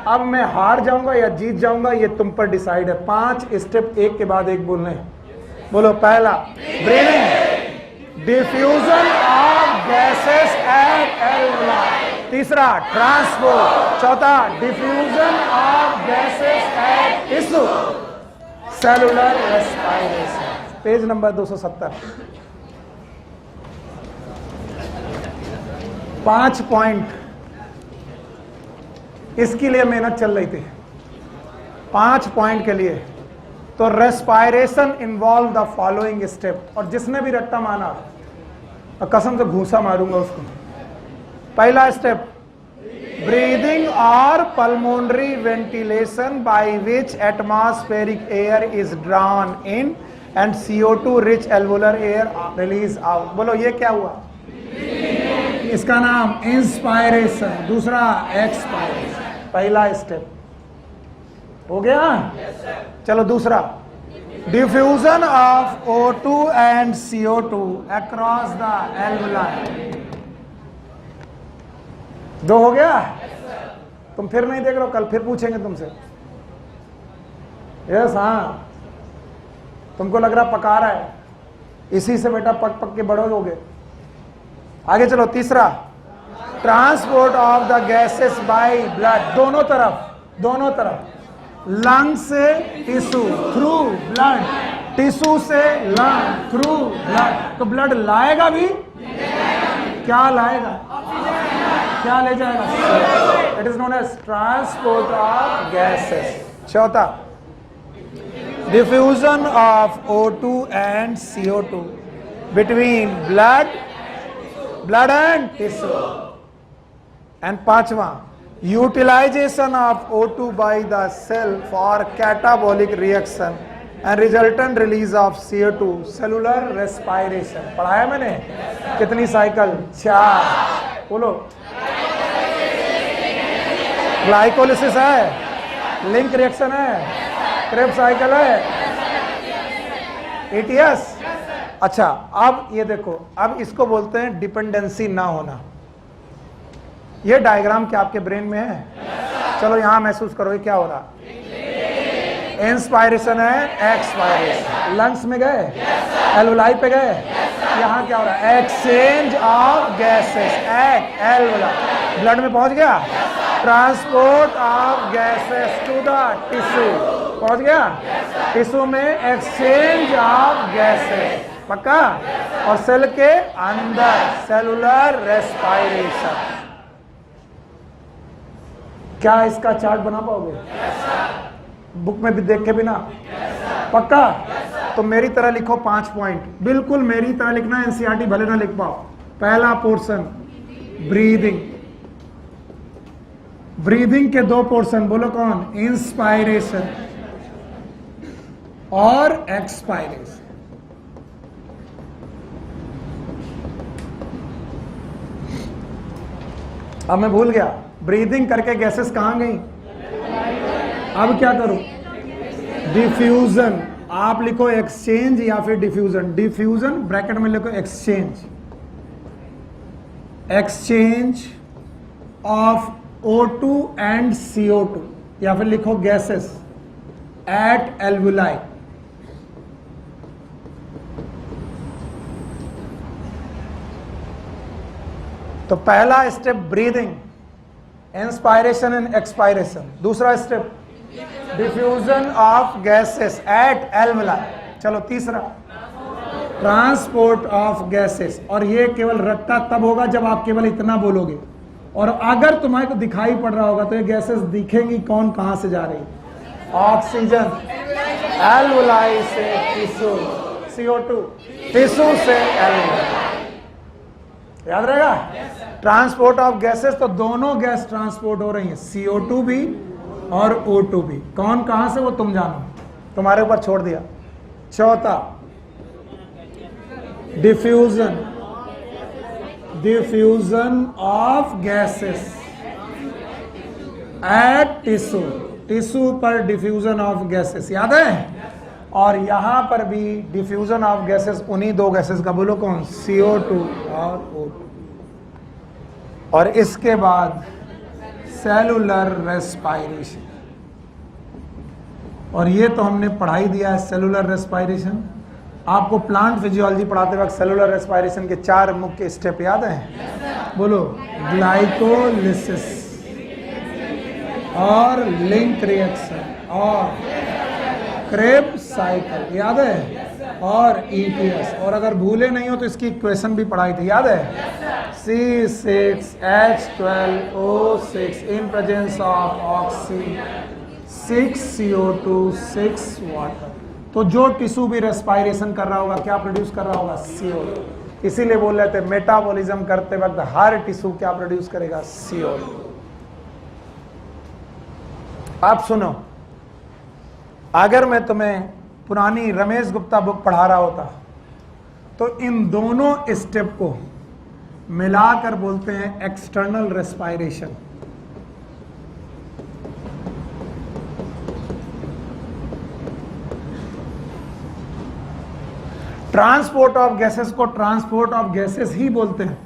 अब मैं हार जाऊंगा या जीत जाऊंगा ये तुम पर डिसाइड है। 5 स्टेप एक के बाद एक बोलने हैं। बोलो, पहला breathing, diffusion of gases at alveoli. तीसरा ट्रांसपोर्ट। चौथा diffusion of gases eight tissue. Cellular respiration. Page number 270। 5 point इसके लिए मेहनत चल रही थी, 5 पॉइंट के लिए। तो respiration involve the following step. और जिसने भी रट्टा माना कसम से घूसा मारूंगा उसको। पहला स्टेप, ब्रीदिंग और pulmonary ventilation by which atmospheric air is drawn in and CO2 rich alveolar air release out. बोलो ये क्या हुआ? इसका नाम इंस्पायरेशन, दूसरा एक्सपायरेशन। पहला स्टेप हो गया। चलो दूसरा, diffusion of O2 and CO2 across the alveoli. 2 हो गया। तुम फिर नहीं देख रहे हो, कल फिर पूछेंगे तुमसे। यस, हाँ, तुमको लग रहा पका रहा है, इसी से बेटा पक पक के बड़े लोगे। आगे चलो, तीसरा, transport of the gases by blood. दोनों तरफ, लंग से टिश्यू, थ्रू ब्लड, टिश्यू से लंग, थ्रू ब्लड। तो ब्लड लाएगा भी, क्या लाएगा? क्या ले जाएगा? It is known as transport of gases. चौथा, diffusion of O2 and CO2 between blood and tissue. And पांचवा, utilization of O2 by the cell for catabolic reaction and resultant release of CO2, cellular respiration. पढ़ाया मैंने? कितनी cycle? 4। बोलो, glycolysis है, link reaction है, Krebs cycle है, ETS। अच्छा, अब ये देखो, अब इसको बोलते हैं डिपेंडेंसी ना होना। ये डायग्राम क्या आपके ब्रेन में है? चलो यहां महसूस करो, ये क्या हो रहा? इंस्पायरेशन है, एक्सपायरेशन। लंग्स में गए, एल्वुलाई पे गए, यहां क्या हो रहा है? Exchange of gases at alveoli. Blood में पहुंच गया, transport of gases to the tissue. पहुंच गया, टिश्यू में एक्सचेंज ऑफ गैसेस। पक्का? और सेल के अंदर सेलुलर रेस्पायरेशन। क्या इसका चार्ट बना पाओगे? बुक में भी देख के बिना? पक्का? तो मेरी तरह लिखो 5 पॉइंट, बिल्कुल मेरी तरह लिखना। NCERT भले ना लिख पाओ। पहला पोर्शन, ब्रीदिंग। ब्रीदिंग के 2 पोर्शन, बोलो कौन? इंस्पायरेशन और एक्सपायरेशन। अब मैं भूल गया, ब्रीदिंग करके गैसेस कहां गई? अब क्या करूं? डिफ्यूजन। आप लिखो एक्सचेंज या फिर डिफ्यूजन। डिफ्यूजन ब्रैकेट में लिखो exchange, exchange of O2 and CO2, या फिर लिखो गैसेस एट एल्वुलाई। तो पहला step breathing, inspiration and expiration. दूसरा step diffusion of gases at alveoli. चलो तीसरा, ट्रांसपोर्ट ऑफ गैसेस। और ये केवल रट्टा तब होगा जब आप केवल इतना बोलोगे, और अगर तुम्हारे को दिखाई पड़ रहा होगा तो ये गैसेस दिखेंगी कौन कहां से जा रही? ऑक्सीजन एल्वुलाई से टिश्यू, CO2, टिश्यू से एल्वेलाई। याद रहेगा? ट्रांसपोर्ट ऑफ गैसेस, तो दोनों गैस ट्रांसपोर्ट हो रही है, CO2 भी और O2 भी। कौन कहां से वो तुम जानो, तुम्हारे ऊपर छोड़ दिया। चौथा, diffusion of gases eight tissue पर डिफ्यूजन ऑफ गैसेस, याद है? और यहां पर भी डिफ्यूजन ऑफ गैसेस उन्हीं दो गैसेस का, बोलो कौन? CO2 और O2। और इसके बाद सेलुलर रेस्पायरेशन, और ये तो हमने पढ़ाई दिया है सेलुलर रेस्पायरेशन। आपको प्लांट फिजियोलॉजी पढ़ाते वक्त सेलुलर रेस्पायरेशन के 4 मुख्य स्टेप याद हैं? बोलो, ग्लाइकोलिसिस और लिंक रिएक्शन और क्रेब्स साइकिल, याद है? और ETS। और अगर भूले नहीं हो तो इसकी इक्वेशन भी पढ़ाई थी, याद है? C6H12O6 in presence of oxygen, 6 CO2, 6 water. तो जो टिश्यू भी रेस्पायरेशन कर रहा होगा, क्या प्रोड्यूस कर रहा होगा? CO2। इसीलिए बोल रहे थे मेटाबॉलिज्म करते वक्त हर टिश्यू क्या प्रोड्यूस करेगा? CO2। आप सुनो, अगर मैं तुम्हें पुरानी रमेश गुप्ता बुक पढ़ा रहा होता तो इन दोनों स्टेप को मिलाकर बोलते हैं external respiration. Transport of gases को ट्रांसपोर्ट ऑफ गैसेस ही बोलते हैं।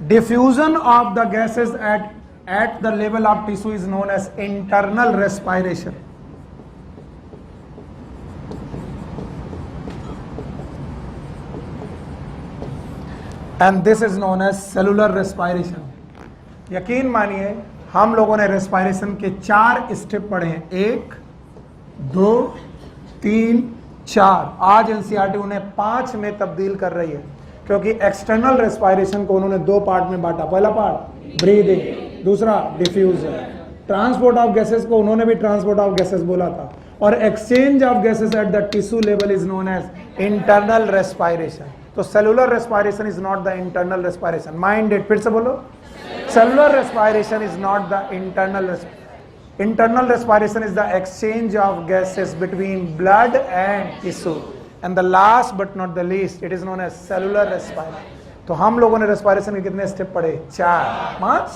Diffusion of the gases at the level of tissue is known as internal respiration. And this is known as cellular respiration. यकीन मानिए हम लोगों ने रेस्पायरेशन के 4 स्टेप पढ़े हैं, 1, 2, 3, 4। आज एनसीईआरटी उन्हें 5 में तब्दील कर रही है, क्योंकि एक्सटर्नल रेस्पायरेशन को उन्होंने 2 पार्ट में बांटा। पहला पार्ट ब्रीदिंग, दूसरा डिफ्यूजन। ट्रांसपोर्ट ऑफ गैसेस को उन्होंने भी ट्रांसपोर्ट ऑफ गैसेस बोला था, और exchange of gases at the tissue level is known as internal respiration. तो cellular respiration is not the internal respiration. Mind it, फिर से बोलो, cellular respiration is not the internal. Internal respiration is the exchange of gases between blood and tissue, and the last but not the least, it is known as cellular respiration. तो हम लोगों ने respiration के कितने step पढ़े? 4, 5।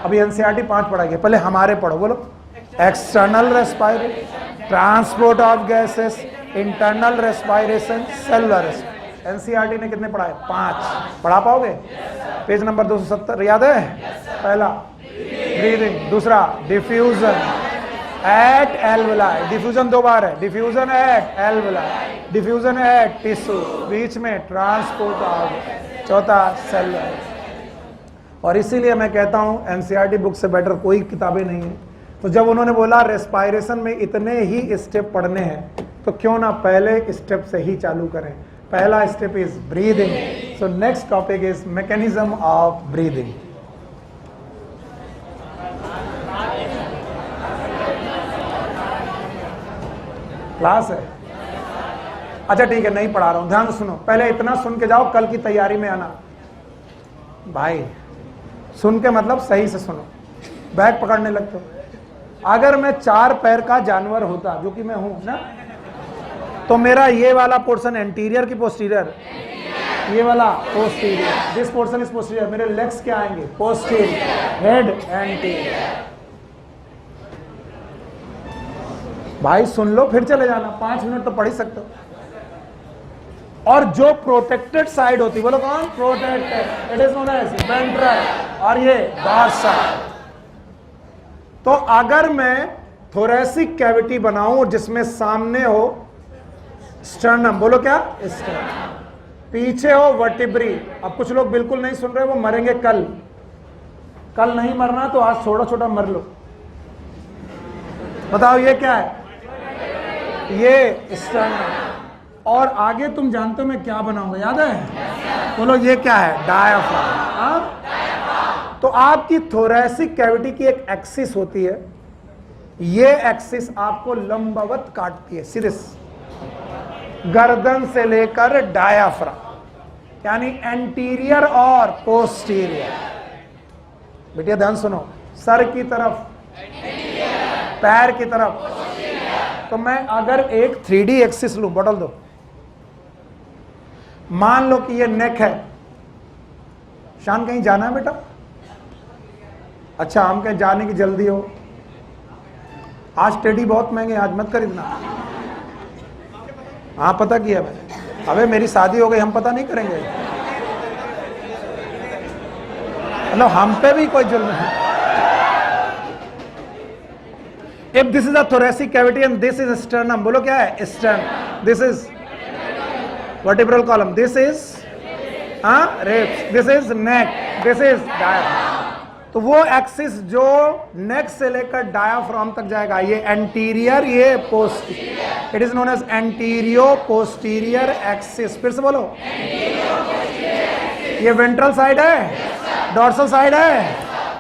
अभी NCERT 5 पढ़ाएगी, पहले हमारे पढ़ो, बोलो। External respiration, transport of gases, internal respiration, cellular respiration. NCERT ने कितने पढ़ाए? 5। पढ़ा पाओगे? पेज नंबर 270 याद है? पहला ब्रीदिंग, दूसरा डिफ्यूजन एट एल्वेलाई, डिफ्यूजन 2 बार है, diffusion at alveoli, diffusion at tissue, बीच में ट्रांसपोर्ट ऑफ, चौथा सेलुलर। और इसीलिए मैं कहता हूं एनसीईआरटी बुक से बेटर कोई किताबें नहीं है। तो जब उन्होंने बोला रेस्पायरेशन में इतने ही स्टेप पढ़ने हैं, तो क्यों ना पहले स्टेप से ही चालू करें। पहला step is breathing. So next topic is mechanism of breathing. Class है? अच्छा ठीक है, नहीं पढ़ा रहा हूं, ध्यान सुनो। पहले इतना सुन के जाओ, कल की तैयारी में आना भाई। सुन के मतलब सही से सुनो, बैग पकड़ने लगते हो। अगर मैं 4 पैर का जानवर होता, जो कि मैं हूं ना, तो मेरा ये वाला पोर्शन एंटीरियर की पोस्टीरियर, ये वाला posterior, this portion is posterior. मेरे लेग्स क्या आएंगे? Posterior, head anterior. भाई सुन लो, फिर चले जाना, 5 मिनट तो पढ़ ही सकते हो। और जो प्रोटेक्टेड साइड होती, बोलो कौन? Protected, it is known as ventral, और ये डॉर्सल। तो अगर मैं थोरेसिक कैविटी बनाऊं जिसमें सामने हो स्टर्नम, बोलो क्या? स्टर्नम। पीछे हो वर्टिब्री। अब कुछ लोग बिल्कुल नहीं सुन रहे, वो मरेंगे कल। कल नहीं मरना तो आज छोटा छोटा मर लो। बताओ ये क्या है? ये स्टर्नम। और आगे तुम जानते हो मैं क्या बनाऊंगा, याद है? बोलो ये क्या है? डायाफ्राम। तो आपकी थोरेसिक कैविटी की एक एक्सिस होती है, ये एक्सिस आपको लंबवत काटती है, सीधे। गर्दन से लेकर डायाफ्राम, यानी एंटीरियर और पोस्टीरियर। बेटिया ध्यान सुनो, सर की तरफ, पैर की तरफ। तो मैं अगर एक 3D एक्सिस लूं, बदल दो, मान लो कि ये नेक है। शान कहीं जाना है बेटा? अच्छा, हम कहीं जाने की जल्दी हो, आज टेडी बहुत महंगे, आज मत खरीदना। हाँ पता किया मैंने, अबे मेरी शादी हो गई, हम पता नहीं करेंगे? मतलब हम पे भी कोई जुल्म है? If this is a thoracic cavity and this is sternum, बोलो क्या है? sternum. This is vertebral column. This is ribs. This is neck. This is diaphragm. तो वो एक्सिस जो नेक से लेकर डायाफ्राम तक जाएगा, ये एंटीरियर, ये posterior, it is known as antero posterior axis. फिर से बोलो, ये वेंट्रल साइड है, डॉर्सल साइड है,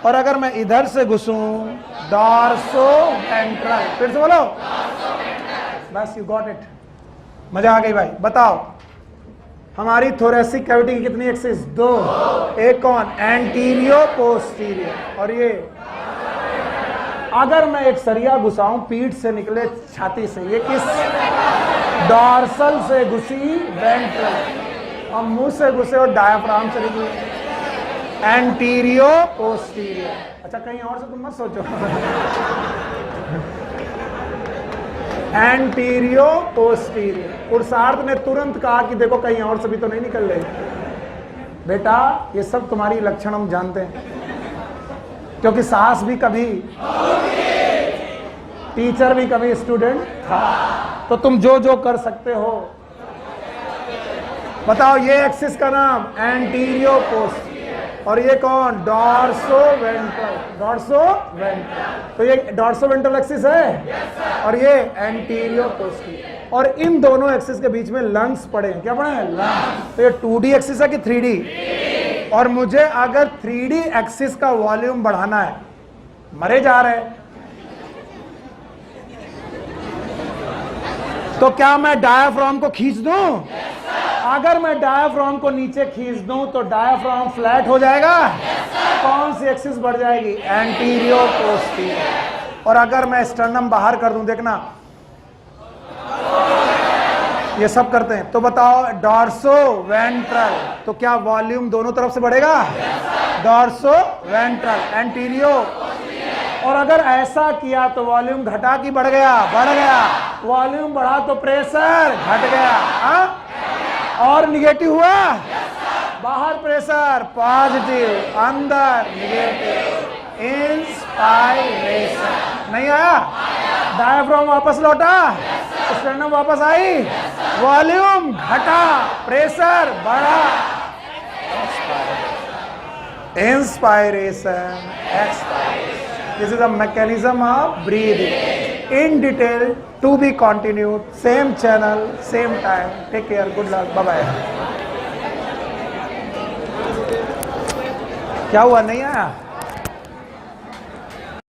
और अगर मैं इधर से घुसूं, डॉर्सो वेंट्रल। फिर से बोलो, बस, यू गॉट इट। मजा आ गई भाई? बताओ, हमारी थोरेसिक कैविटी की कितनी एक्सिस? 2। एक कौन? एंटीरियो पोस्टीरियर। और ये अगर मैं एक सरिया घुसाऊं पीठ से निकले छाती से, ये किस? डॉर्सल से घुसी वेंट्रल, और मुंह से घुसे और डायाफ्राम से निकली एंटीरियो पोस्टीरियर। अच्छा, कहीं और से तुम मत सोचो। एंटीरियो पोस्टीरियर। पुरुषार्थ ने तुरंत कहा कि देखो कहीं और से भी तो नहीं निकल रही। बेटा ये सब तुम्हारी लक्षण हम जानते हैं, क्योंकि सास भी कभी टीचर भी कभी स्टूडेंट था। तो तुम जो जो कर सकते हो बताओ। ये एक्सिस का नाम एंटीरियो पोस्टीरियर, और ये कौन? Dorso ventral. डॉर्सो वेंट्रल, तो ये डॉर्सो वेंट्रल एक्सिस है, और ये एंटीरियो पोस्टीरियर। और इन दोनों एक्सिस के बीच में लंग्स पड़े हैं। क्या पड़े हैं? लंग्स। तो ये 2D एक्सिस है कि 3D? और मुझे अगर 3D एक्सिस का वॉल्यूम बढ़ाना है, मरे जा रहे हैं, तो क्या मैं डायाफ्राम को खींच दूं? अगर मैं डायाफ्राम को नीचे खींच दूं तो डायाफ्राम फ्लैट हो जाएगा। कौन सी एक्सिस बढ़ जाएगी? एंटीरियो पोस्टीरियर। और अगर मैं स्टर्नम बाहर कर दूं, देखना ये सब करते हैं, तो बताओ डॉर्सो वेंट्रल, तो क्या वॉल्यूम दोनों तरफ से बढ़ेगा? Dorso ventral, antero. और अगर ऐसा किया तो वॉल्यूम घटा कि बढ़ गया? बढ़ गया। वॉल्यूम बढ़ा तो प्रेशर घट गया। और निगेटिव हुआ? बाहर प्रेशर पॉजिटिव, अंदर निगेटिव। इंस्पायरेशन। नहीं आया? डायाफ्राम वापस लौटा, स्टर्नम वापस आई, वॉल्यूम घटा, प्रेशर बढ़ा। Inspiration, expiration. This is a mechanism of breathing. In detail, to be continued. Same channel, same time. Take care. Good luck. Bye bye. क्या हुआ? नहीं आया?